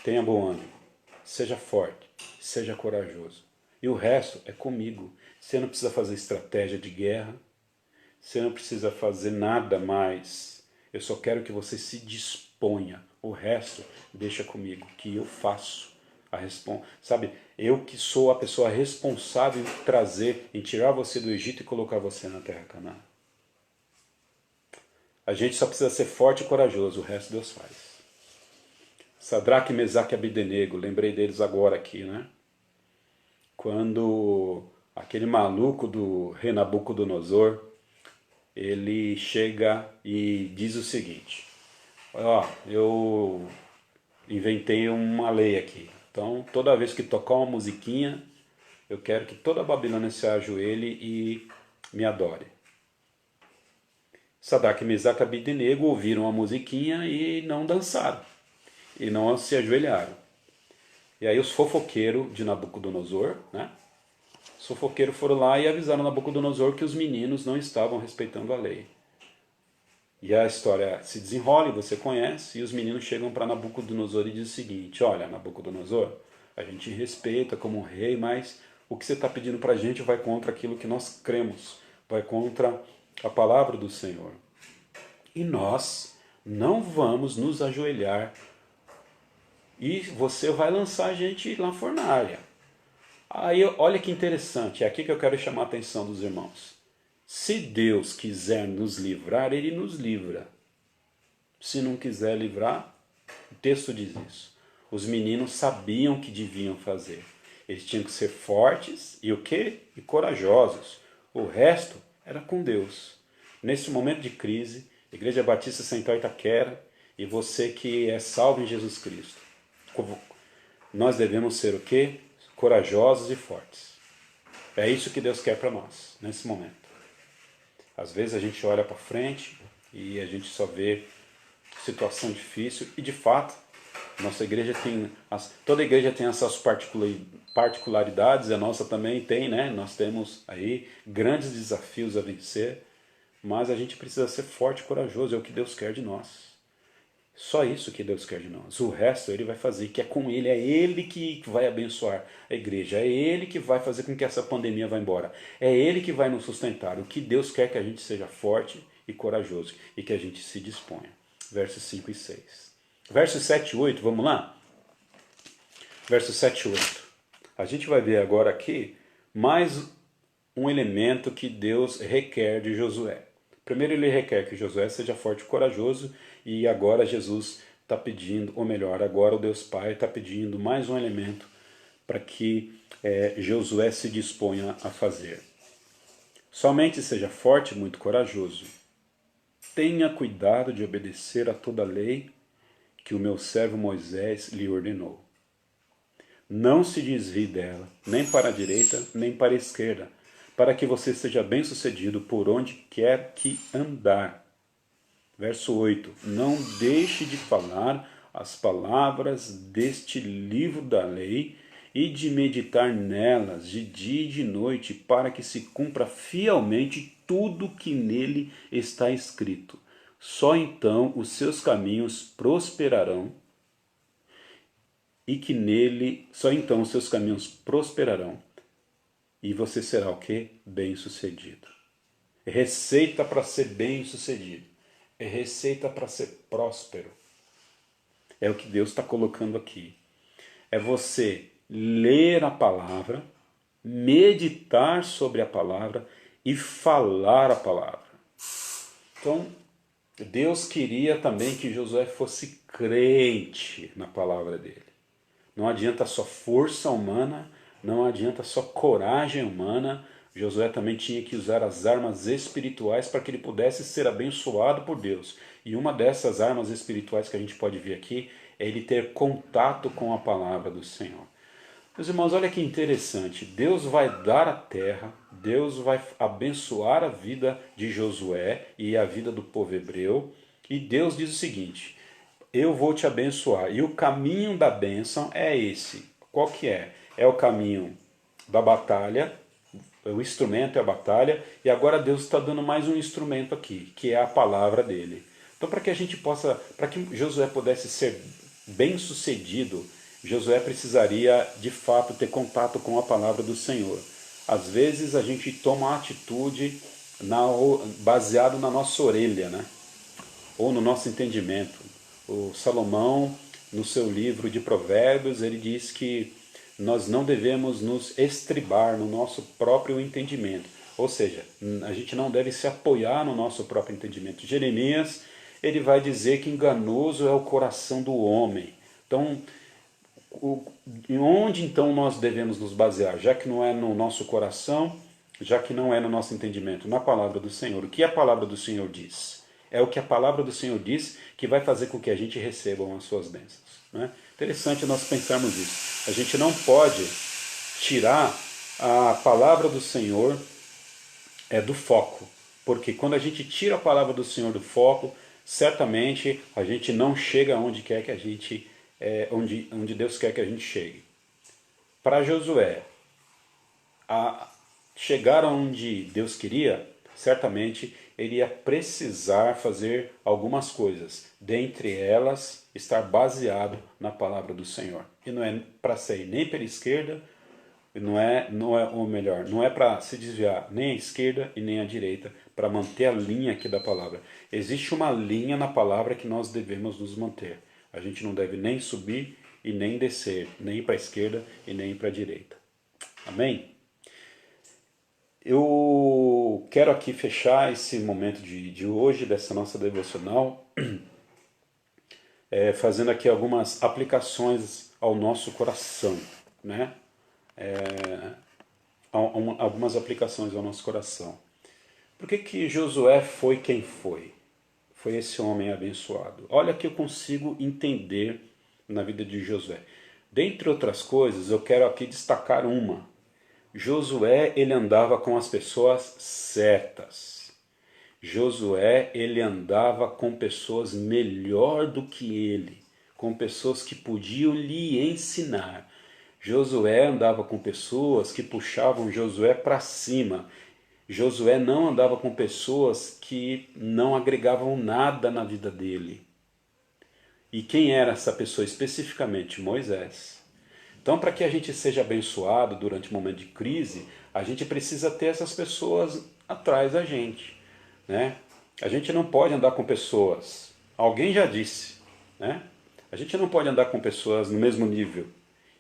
tenha bom ânimo, seja forte, seja corajoso. E o resto é comigo. Você não precisa fazer estratégia de guerra, você não precisa fazer nada mais. Eu só quero que você se disponha. O resto deixa comigo, que eu faço. Sabe, eu que sou a pessoa responsável em trazer, em tirar você do Egito e colocar você na terra Canaã. A gente só precisa ser forte e corajoso, o resto Deus faz. Sadraque, Mesaque e Abdenego, lembrei deles agora aqui, né? Quando aquele maluco do rei Nabucodonosor, ele chega e diz o seguinte: ó, eu inventei uma lei aqui. Então, toda vez que tocar uma musiquinha, eu quero que toda a Babilônia se ajoelhe e me adore. Sadraque, Mesaque e Abdenego ouviram a musiquinha e não dançaram, e não se ajoelharam. E aí os fofoqueiros de Nabucodonosor, né? Os fofoqueiros foram lá e avisaram Nabucodonosor que os meninos não estavam respeitando a lei. E a história se desenrola, e você conhece, e os meninos chegam para Nabucodonosor e dizem o seguinte: olha, Nabucodonosor, a gente respeita como rei, mas o que você está pedindo para a gente vai contra aquilo que nós cremos, vai contra a palavra do Senhor. E nós não vamos nos ajoelhar, e você vai lançar a gente na fornalha. Aí olha que interessante, é aqui que eu quero chamar a atenção dos irmãos. Se Deus quiser nos livrar, Ele nos livra. Se não quiser livrar, o texto diz isso. Os meninos sabiam o que deviam fazer. Eles tinham que ser fortes e o quê? E corajosos. O resto era com Deus. Nesse momento de crise, Igreja Batista Central Itaquera, e você que é salvo em Jesus Cristo, nós devemos ser o quê? Corajosos e fortes. É isso que Deus quer para nós, nesse momento. Às vezes a gente olha para frente e a gente só vê situação difícil, e de fato, nossa igreja tem, toda igreja tem essas particularidades, a nossa também tem, né? Nós temos aí grandes desafios a vencer, mas a gente precisa ser forte e corajoso, é o que Deus quer de nós. Só isso que Deus quer de nós. O resto Ele vai fazer, que é com Ele. É Ele que vai abençoar a igreja. É Ele que vai fazer com que essa pandemia vá embora. É Ele que vai nos sustentar. O que Deus quer é que a gente seja forte e corajoso. E que a gente se disponha. Versos 5 e 6. Versos 7 e 8, vamos lá? Versos 7 e 8. A gente vai ver agora aqui mais um elemento que Deus requer de Josué. Primeiro Ele requer que Josué seja forte e corajoso, e agora Jesus está pedindo, ou melhor, agora o Deus Pai está pedindo mais um elemento para que Josué se disponha a fazer. Somente seja forte e muito corajoso. Tenha cuidado de obedecer a toda a lei que o meu servo Moisés lhe ordenou. Não se desvie dela, nem para a direita, nem para a esquerda, para que você seja bem-sucedido por onde quer que andar. Verso 8. Não deixe de falar as palavras deste livro da lei e de meditar nelas de dia e de noite, para que se cumpra fielmente tudo que nele está escrito. Só então os seus caminhos prosperarão, e que nele, só então os seus caminhos prosperarão, e você será o quê? Bem-sucedido. Receita para ser bem-sucedido. É receita para ser próspero. É o que Deus está colocando aqui. É você ler a palavra, meditar sobre a palavra e falar a palavra. Então, Deus queria também que Josué fosse crente na palavra dele. Não adianta só força humana, não adianta só coragem humana. Josué também tinha que usar as armas espirituais para que ele pudesse ser abençoado por Deus. E uma dessas armas espirituais que a gente pode ver aqui é ele ter contato com a palavra do Senhor. Meus irmãos, olha que interessante. Deus vai dar a terra, Deus vai abençoar a vida de Josué e a vida do povo hebreu. E Deus diz o seguinte: eu vou te abençoar. E o caminho da bênção é esse. Qual que é? É o caminho da batalha. O instrumento é a batalha, e agora Deus está dando mais um instrumento aqui, que é a palavra dele. Então, para que a gente possa, para que Josué pudesse ser bem sucedido, Josué precisaria de fato ter contato com a palavra do Senhor. Às vezes a gente toma atitude baseado na nossa orelha, né? Ou no nosso entendimento. O Salomão no seu livro de Provérbios, ele diz que nós não devemos nos estribar no nosso próprio entendimento. Ou seja, a gente não deve se apoiar no nosso próprio entendimento. Jeremias, ele vai dizer que enganoso é o coração do homem. Então, onde então nós devemos nos basear? Já que não é no nosso coração, já que não é no nosso entendimento, na palavra do Senhor. O que a palavra do Senhor diz? É o que a palavra do Senhor diz que vai fazer com que a gente receba as suas bênçãos. Né? Interessante nós pensarmos isso. A gente não pode tirar a palavra do Senhor do foco. Porque quando a gente tira a palavra do Senhor do foco, certamente a gente não chega onde quer que a gente, onde Deus quer que a gente chegue. Para Josué, chegar onde Deus queria, certamente ele ia precisar fazer algumas coisas. Dentre elas, estar baseado na palavra do Senhor. E não é para sair nem pela esquerda, não é para se desviar nem à esquerda e nem à direita, para manter a linha aqui da palavra. Existe uma linha na palavra que nós devemos nos manter. A gente não deve nem subir e nem descer, nem para a esquerda e nem para a direita. Amém? Eu quero aqui fechar esse momento de hoje, dessa nossa devocional, fazendo aqui algumas aplicações ao nosso coração, né? Algumas aplicações ao nosso coração. Por que Josué foi quem foi? Foi esse homem abençoado. Olha que eu consigo entender na vida de Josué. Dentre outras coisas, eu quero aqui destacar uma. Josué, ele andava com as pessoas certas. Josué, ele andava com pessoas melhor do que ele, com pessoas que podiam lhe ensinar. Josué andava com pessoas que puxavam Josué para cima. Josué não andava com pessoas que não agregavam nada na vida dele. E quem era essa pessoa especificamente? Moisés. Então, para que a gente seja abençoado durante um momento de crise, a gente precisa ter essas pessoas atrás da gente, né? A gente não pode andar com pessoas, alguém já disse, né? A gente não pode andar com pessoas no mesmo nível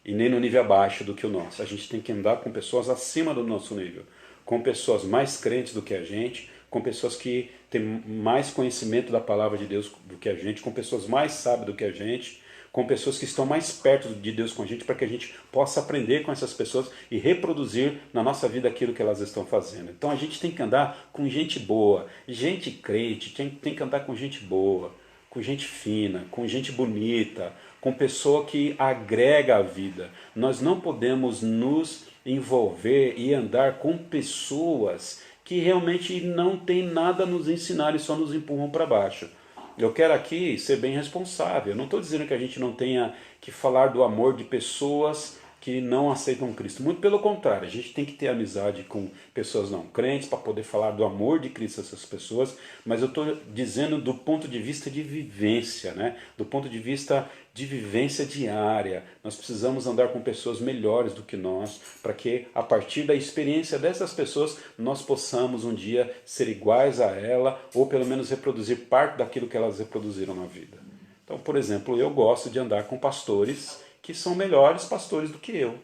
e nem no nível abaixo do que o nosso. A gente tem que andar com pessoas acima do nosso nível, com pessoas mais crentes do que a gente, com pessoas que têm mais conhecimento da palavra de Deus do que a gente, com pessoas mais sábias do que a gente, com pessoas que estão mais perto de Deus com a gente, para que a gente possa aprender com essas pessoas e reproduzir na nossa vida aquilo que elas estão fazendo. Então a gente tem que andar com gente boa, gente crente, tem que andar com gente boa, com gente fina, com gente bonita, com pessoa que agrega a vida. Nós não podemos nos envolver e andar com pessoas que realmente não tem nada a nos ensinar e só nos empurram para baixo. Eu quero aqui ser bem responsável. Eu não estou dizendo que a gente não tenha que falar do amor de pessoas que não aceitam Cristo. Muito pelo contrário, a gente tem que ter amizade com pessoas não crentes para poder falar do amor de Cristo a essas pessoas, mas eu estou dizendo do ponto de vista de vivência, né? Do ponto de vista de vivência diária. Nós precisamos andar com pessoas melhores do que nós, para que a partir da experiência dessas pessoas nós possamos um dia ser iguais a ela, ou pelo menos reproduzir parte daquilo que elas reproduziram na vida. Então, por exemplo, eu gosto de andar com pastores que são melhores pastores do que eu.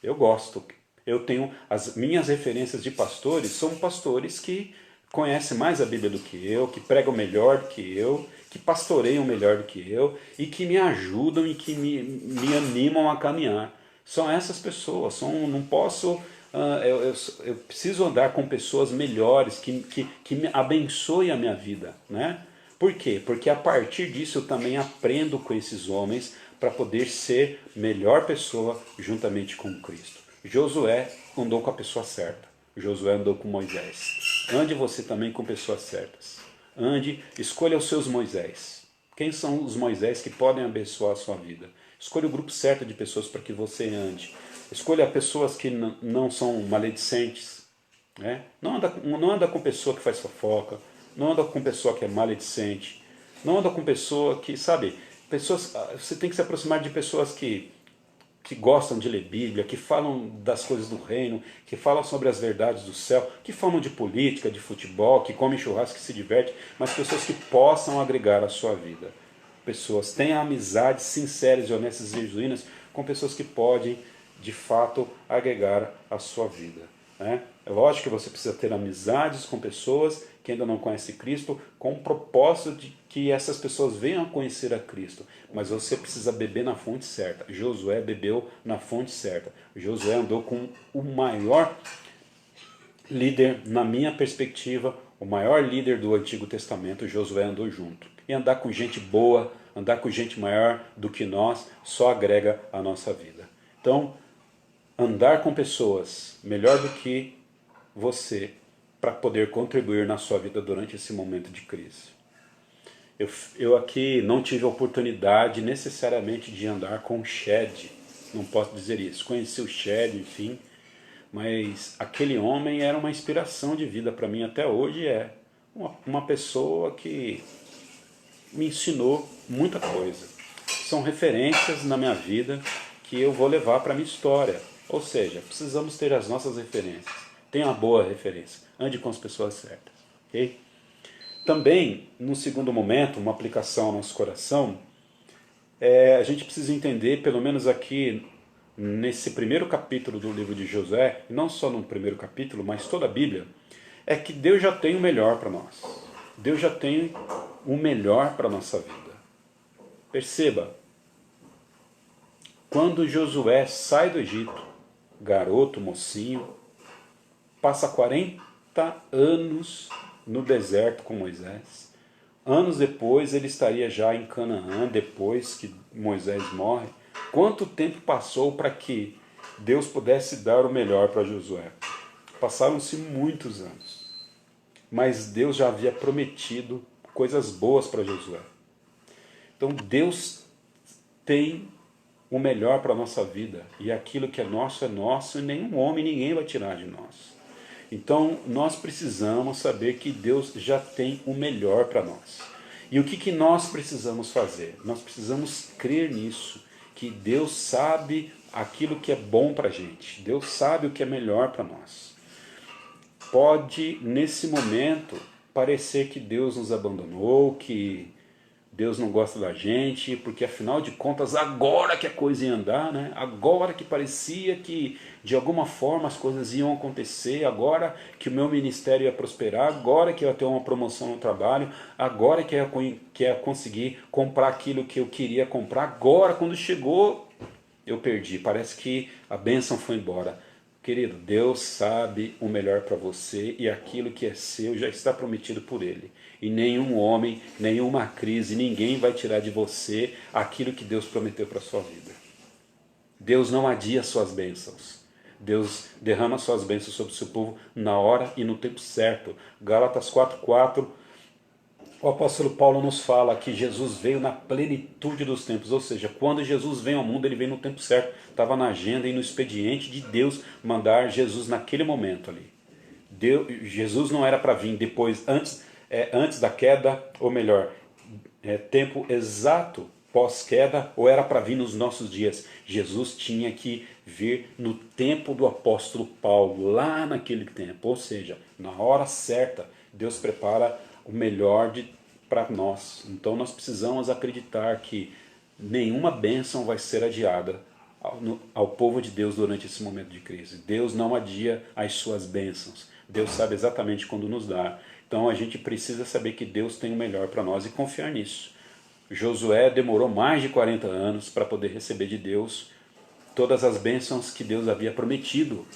Eu gosto. Eu tenho as minhas referências de pastores, são pastores que conhecem mais a Bíblia do que eu, que pregam melhor do que eu, que pastoreiam melhor do que eu e que me ajudam e que me animam a caminhar. São essas pessoas. Não posso... eu preciso andar com pessoas melhores que me abençoem a minha vida, né? Por quê? Porque a partir disso eu também aprendo com esses homens para poder ser melhor pessoa juntamente com Cristo. Josué andou com a pessoa certa. Josué andou com Moisés. Ande você também com pessoas certas. Ande, escolha os seus Moisés. Quem são os Moisés que podem abençoar a sua vida? Escolha o grupo certo de pessoas para que você ande. Escolha pessoas que não são maledicentes. Né? Não anda com pessoa que faz fofoca. Não anda com pessoa que é maledicente. Não anda com pessoa que, sabe... Você tem que se aproximar de pessoas que gostam de ler Bíblia, que falam das coisas do reino, que falam sobre as verdades do céu, que falam de política, de futebol, que comem churrasco, que se divertem, mas pessoas que possam agregar a sua vida. pessoas. Tenha amizades sinceras, honestas e genuínas com pessoas que podem, de fato, agregar a sua vida. Né? É lógico que você precisa ter amizades com pessoas que ainda não conhecem Cristo, com o propósito de que essas pessoas venham a conhecer a Cristo. Mas você precisa beber na fonte certa. Josué bebeu na fonte certa. Josué andou com o maior líder, na minha perspectiva, o maior líder do Antigo Testamento. Josué andou junto. E andar com gente boa, andar com gente maior do que nós, só agrega a nossa vida. Então, andar com pessoas melhor do que você, para poder contribuir na sua vida durante esse momento de crise. Eu aqui não tive a oportunidade necessariamente de andar com o Shed, não posso dizer isso. Conheci o Shed, enfim, mas aquele homem era uma inspiração de vida para mim, até hoje é. Uma pessoa que me ensinou muita coisa. São referências na minha vida que eu vou levar para a minha história. Ou seja, precisamos ter as nossas referências. Tenha uma boa referência. Ande com as pessoas certas. Okay? Também, no segundo momento, uma aplicação ao nosso coração, a gente precisa entender, pelo menos aqui nesse primeiro capítulo do livro de Josué, e não só no primeiro capítulo, mas toda a Bíblia, é que Deus já tem o melhor para nós. Deus já tem o melhor para a nossa vida. Perceba, quando Josué sai do Egito, garoto, mocinho, passa 40 anos no deserto com Moisés. Anos depois ele estaria já em Canaã, depois que Moisés morre. Quanto tempo passou para que Deus pudesse dar o melhor para Josué? Passaram-se muitos anos. Mas Deus já havia prometido coisas boas para Josué. Então Deus tem o melhor para a nossa vida. E aquilo que é nosso e nenhum homem, ninguém vai tirar de nós. Então nós precisamos saber que Deus já tem o melhor para nós. E o que nós precisamos fazer? Nós precisamos crer nisso, que Deus sabe aquilo que é bom para a gente. Deus sabe o que é melhor para nós. Pode, nesse momento, parecer que Deus nos abandonou, que Deus não gosta da gente, porque afinal de contas, agora que a coisa ia andar, né? Agora que parecia que de alguma forma as coisas iam acontecer, agora que o meu ministério ia prosperar, agora que eu ia ter uma promoção no trabalho, agora que eu ia conseguir comprar aquilo que eu queria comprar, agora quando chegou eu perdi, parece que a bênção foi embora. Querido, Deus sabe o melhor para você e aquilo que é seu já está prometido por Ele. E nenhum homem, nenhuma crise, ninguém vai tirar de você aquilo que Deus prometeu para a sua vida. Deus não adia suas bênçãos. Deus derrama suas bênçãos sobre o seu povo na hora e no tempo certo. Gálatas 4:4, o apóstolo Paulo nos fala que Jesus veio na plenitude dos tempos, ou seja, quando Jesus veio ao mundo, ele veio no tempo certo. Estava na agenda e no expediente de Deus mandar Jesus naquele momento ali. Jesus não era para vir depois, antes da queda, ou melhor, tempo exato pós-queda, ou era para vir nos nossos dias. Jesus tinha que vir no tempo do apóstolo Paulo, lá naquele tempo, ou seja, na hora certa, Deus prepara o melhor para nós. Então nós precisamos acreditar que nenhuma bênção vai ser adiada ao povo de Deus durante esse momento de crise. Deus não adia as suas bênçãos. Deus sabe exatamente quando nos dá. Então a gente precisa saber que Deus tem o melhor para nós e confiar nisso. Josué demorou mais de 40 anos para poder receber de Deus todas as bênçãos que Deus havia prometido.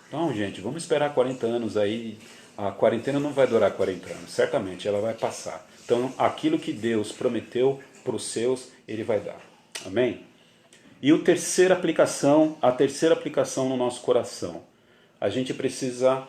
Então, gente, vamos esperar 40 anos aí. A quarentena não vai durar 40 anos, certamente ela vai passar. Então, aquilo que Deus prometeu para os seus, Ele vai dar. Amém? E a terceira aplicação no nosso coração. A gente precisa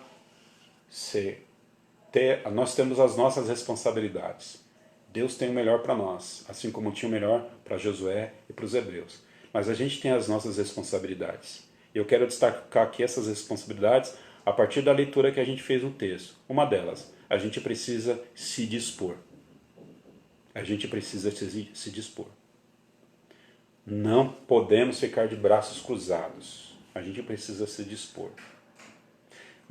nós temos as nossas responsabilidades. Deus tem o melhor para nós, assim como tinha o melhor para Josué e para os hebreus. Mas a gente tem as nossas responsabilidades. Eu quero destacar aqui essas responsabilidades a partir da leitura que a gente fez no texto. Uma delas, a gente precisa se dispor. A gente precisa se dispor. Não podemos ficar de braços cruzados. A gente precisa se dispor.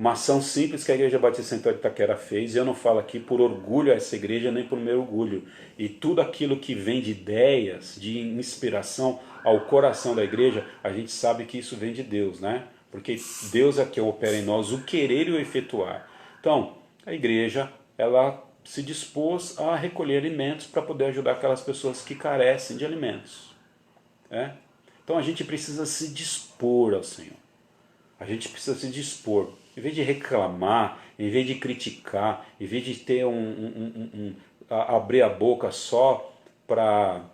Uma ação simples que a Igreja Batista Central de Itaquera fez, e eu não falo aqui por orgulho a essa igreja, nem por meu orgulho. E tudo aquilo que vem de ideias, de inspiração ao coração da igreja, a gente sabe que isso vem de Deus, né? Porque Deus é que opera em nós o querer e o efetuar. Então, a igreja, ela se dispôs a recolher alimentos para poder ajudar aquelas pessoas que carecem de alimentos. Né? Então a gente precisa se dispor ao Senhor. A gente precisa se dispor. Em vez de reclamar, em vez de criticar, em vez de ter abrir a boca só para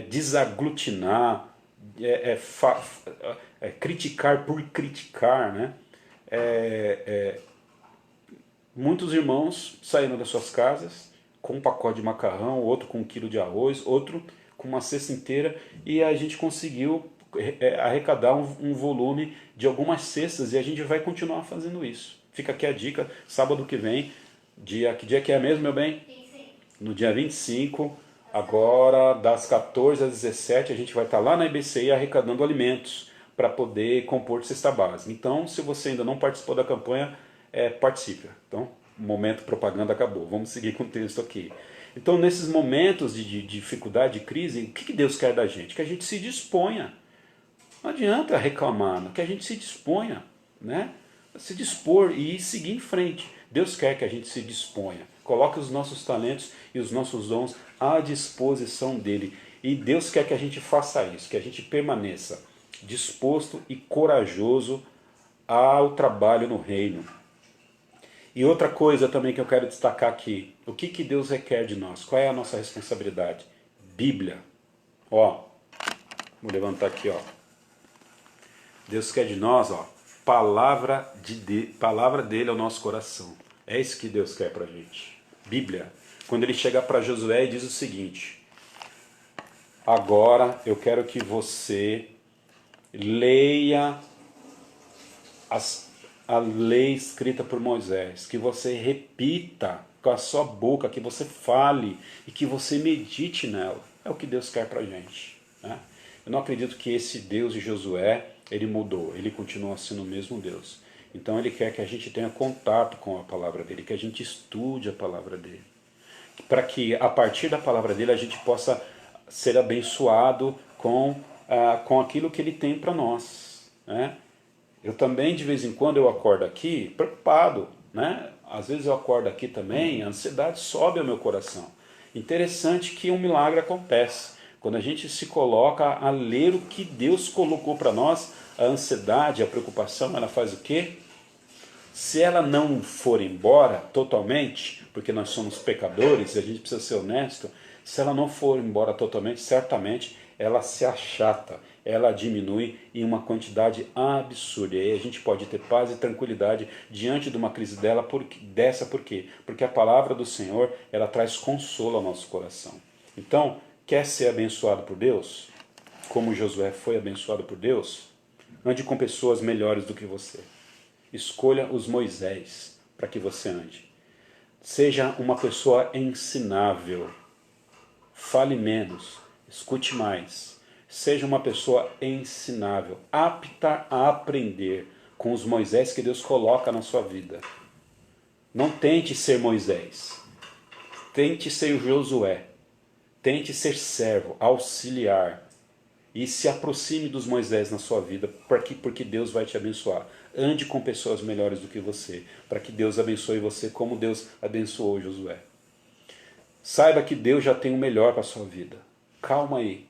desaglutinar, criticar por criticar, né? Muitos irmãos saíram das suas casas com um pacote de macarrão, outro com 1 quilo de arroz, outro com uma cesta inteira, e a gente conseguiu arrecadar um volume de algumas cestas, e a gente vai continuar fazendo isso. Fica aqui a dica, sábado que vem, que dia que é mesmo, meu bem? 25. No dia 25, agora das 14 às 17, a gente vai estar lá na IBCI arrecadando alimentos para poder compor cesta básica. Então, se você ainda não participou da campanha, participe. Então, o momento propaganda acabou. Vamos seguir com o texto aqui. Então, nesses momentos de dificuldade, de crise, o que Deus quer da gente? Que a gente se disponha. Não adianta reclamar, que a gente se disponha, né? Se dispor e seguir em frente. Deus quer que a gente se disponha. Coloque os nossos talentos e os nossos dons à disposição dele. E Deus quer que a gente faça isso, que a gente permaneça disposto e corajoso ao trabalho no reino. E outra coisa também que eu quero destacar aqui, o que Deus requer de nós? Qual é a nossa responsabilidade? Bíblia. Ó, vou levantar aqui, ó. Deus quer de nós, ó, palavra dele ao nosso coração. É isso que Deus quer pra gente. Bíblia. Quando ele chega para Josué e diz o seguinte: agora eu quero que você leia a lei escrita por Moisés, que você repita com a sua boca, que você fale e que você medite nela. É o que Deus quer pra gente, né? Eu não acredito que esse Deus de Josué, ele mudou, ele continua sendo o mesmo Deus. Então ele quer que a gente tenha contato com a palavra dele, que a gente estude a palavra dele, para que a partir da palavra dele a gente possa ser abençoado com aquilo que ele tem para nós, né? Eu também, de vez em quando, eu acordo aqui preocupado, né? Às vezes eu acordo aqui também, a ansiedade sobe ao meu coração. Interessante que um milagre acontece. Quando a gente se coloca a ler o que Deus colocou para nós, a ansiedade, a preocupação, ela faz o quê? Se ela não for embora totalmente, porque nós somos pecadores e a gente precisa ser honesto, se ela não for embora totalmente, certamente ela se achata, ela diminui em uma quantidade absurda. E aí a gente pode ter paz e tranquilidade diante de uma crise dessa, por quê? Porque a palavra do Senhor, ela traz consolo ao nosso coração. Então, quer ser abençoado por Deus? Como Josué foi abençoado por Deus? Ande com pessoas melhores do que você. Escolha os Moisés para que você ande. Seja uma pessoa ensinável. Fale menos, escute mais. Seja uma pessoa ensinável, apta a aprender com os Moisés que Deus coloca na sua vida. Não tente ser Moisés. Tente ser Josué. Tente ser servo, auxiliar. E se aproxime dos Moisés na sua vida, porque Deus vai te abençoar. Ande com pessoas melhores do que você, para que Deus abençoe você como Deus abençoou Josué. Saiba que Deus já tem o melhor para a sua vida. Calma aí.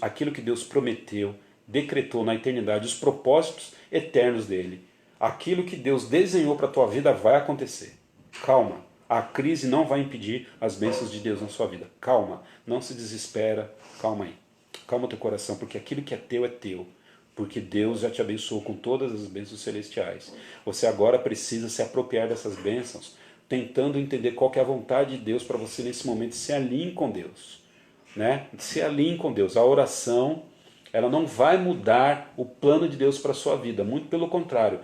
Aquilo que Deus prometeu, decretou na eternidade, os propósitos eternos dele. Aquilo que Deus desenhou para a tua vida vai acontecer. Calma. A crise não vai impedir as bênçãos de Deus na sua vida. Calma. Não se desespera. Calma aí. Calma o teu coração, porque aquilo que é teu. Porque Deus já te abençoou com todas as bênçãos celestiais. Você agora precisa se apropriar dessas bênçãos, tentando entender qual que é a vontade de Deus para você nesse momento. Se alinhe com Deus, né? Se alinhe com Deus. A oração, ela não vai mudar o plano de Deus para a sua vida. Muito pelo contrário.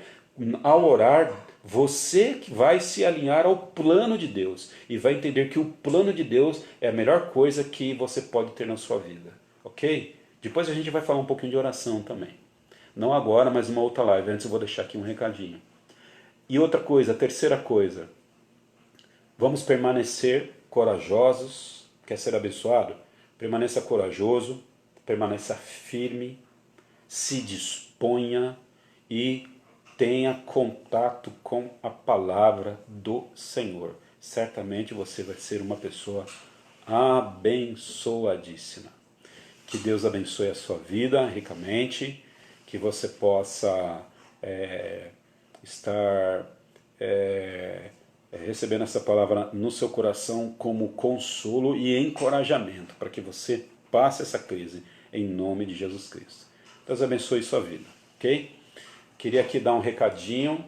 Ao orar, você que vai se alinhar ao plano de Deus e vai entender que o plano de Deus é a melhor coisa que você pode ter na sua vida. Ok? Depois a gente vai falar um pouquinho de oração também. Não agora, mas numa outra live. Antes eu vou deixar aqui um recadinho. E outra coisa, a terceira coisa, vamos permanecer corajosos. Quer ser abençoado? Permaneça corajoso, permaneça firme, se disponha e tenha contato com a palavra do Senhor. Certamente você vai ser uma pessoa abençoadíssima. Que Deus abençoe a sua vida ricamente, que você possa estar recebendo essa palavra no seu coração como consolo e encorajamento, para que você passe essa crise em nome de Jesus Cristo. Deus abençoe sua vida, ok? Queria aqui dar um recadinho,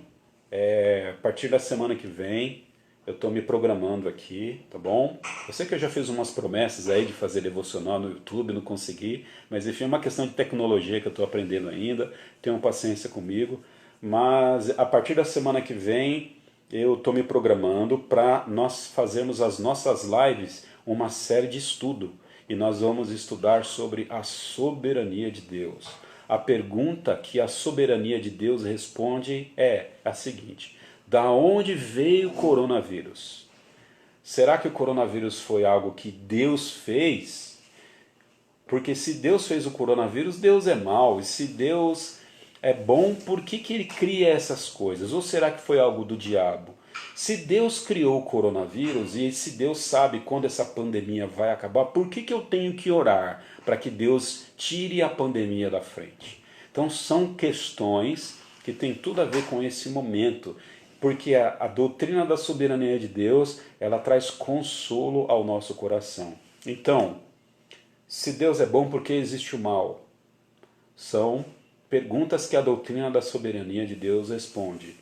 a partir da semana que vem eu estou me programando aqui, tá bom? Eu sei que eu já fiz umas promessas aí de fazer devocional no YouTube, não consegui, mas enfim, é uma questão de tecnologia que eu estou aprendendo ainda, tenham paciência comigo, mas a partir da semana que vem eu estou me programando para nós fazermos as nossas lives uma série de estudo, e nós vamos estudar sobre a soberania de Deus. A pergunta que a soberania de Deus responde é a seguinte: da onde veio o coronavírus? Será que o coronavírus foi algo que Deus fez? Porque se Deus fez o coronavírus, Deus é mau. E se Deus é bom, por que Ele cria essas coisas? Ou será que foi algo do diabo? Se Deus criou o coronavírus e se Deus sabe quando essa pandemia vai acabar, por que eu tenho que orar para que Deus tire a pandemia da frente? Então são questões que têm tudo a ver com esse momento, porque a doutrina da soberania de Deus, ela traz consolo ao nosso coração. Então, se Deus é bom, por que existe o mal? São perguntas que a doutrina da soberania de Deus responde.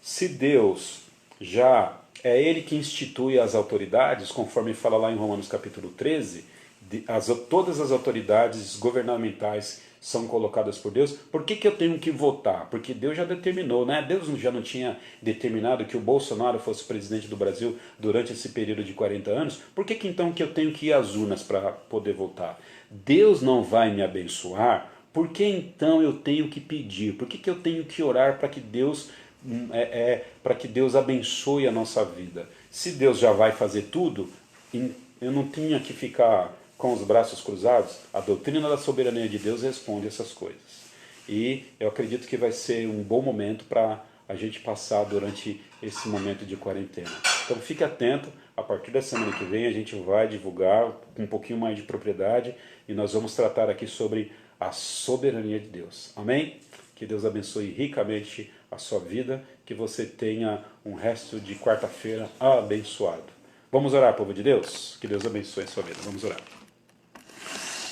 Se Deus já é Ele que institui as autoridades, conforme fala lá em Romanos capítulo 13, todas as autoridades governamentais são colocadas por Deus, por que eu tenho que votar? Porque Deus já determinou, né? Deus já não tinha determinado que o Bolsonaro fosse presidente do Brasil durante esse período de 40 anos? Por que então que eu tenho que ir às urnas para poder votar? Deus não vai me abençoar, por que então eu tenho que pedir? Por que eu tenho que orar para que Deus para que Deus abençoe a nossa vida? Se Deus já vai fazer tudo, eu não tinha que ficar com os braços cruzados. A doutrina da soberania de Deus responde essas coisas. E eu acredito que vai ser um bom momento para a gente passar durante esse momento de quarentena. Então fique atento, a partir da semana que vem a gente vai divulgar com um pouquinho mais de propriedade e nós vamos tratar aqui sobre a soberania de Deus. Amém? Que Deus abençoe ricamente a sua vida, que você tenha um resto de quarta-feira abençoado. Vamos orar, povo de Deus? Que Deus abençoe a sua vida. Vamos orar.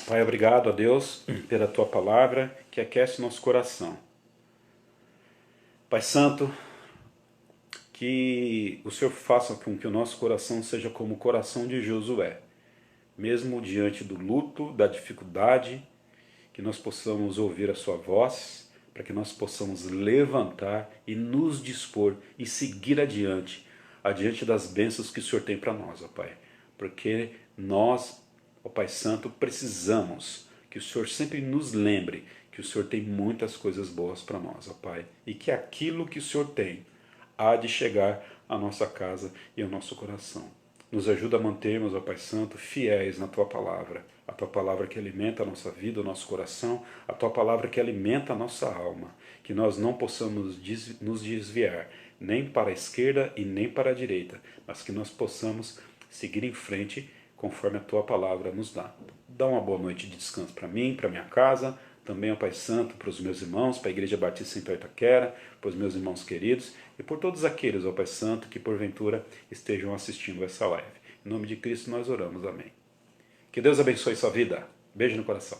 Pai, obrigado a Deus pela Tua palavra que aquece nosso coração. Pai Santo, que o Senhor faça com que o nosso coração seja como o coração de Josué, mesmo diante do luto, da dificuldade, que nós possamos ouvir a Sua voz, para que nós possamos levantar e nos dispor e seguir adiante das bênçãos que o Senhor tem para nós, ó Pai. Porque nós, ó Pai Santo, precisamos que o Senhor sempre nos lembre que o Senhor tem muitas coisas boas para nós, ó Pai. E que aquilo que o Senhor tem há de chegar à nossa casa e ao nosso coração. Nos ajuda a mantermos, ó Pai Santo, fiéis na Tua palavra. A Tua palavra que alimenta a nossa vida, o nosso coração, a Tua palavra que alimenta a nossa alma. Que nós não possamos nos desviar nem para a esquerda e nem para a direita, mas que nós possamos seguir em frente conforme a Tua palavra nos dá. Dá uma boa noite de descanso para mim, para minha casa, também ao Pai Santo, para os meus irmãos, para a Igreja Batista em Itaquera, para os meus irmãos queridos e por todos aqueles, ó Pai Santo, que porventura estejam assistindo essa live. Em nome de Cristo nós oramos, amém. Que Deus abençoe sua vida. Beijo no coração.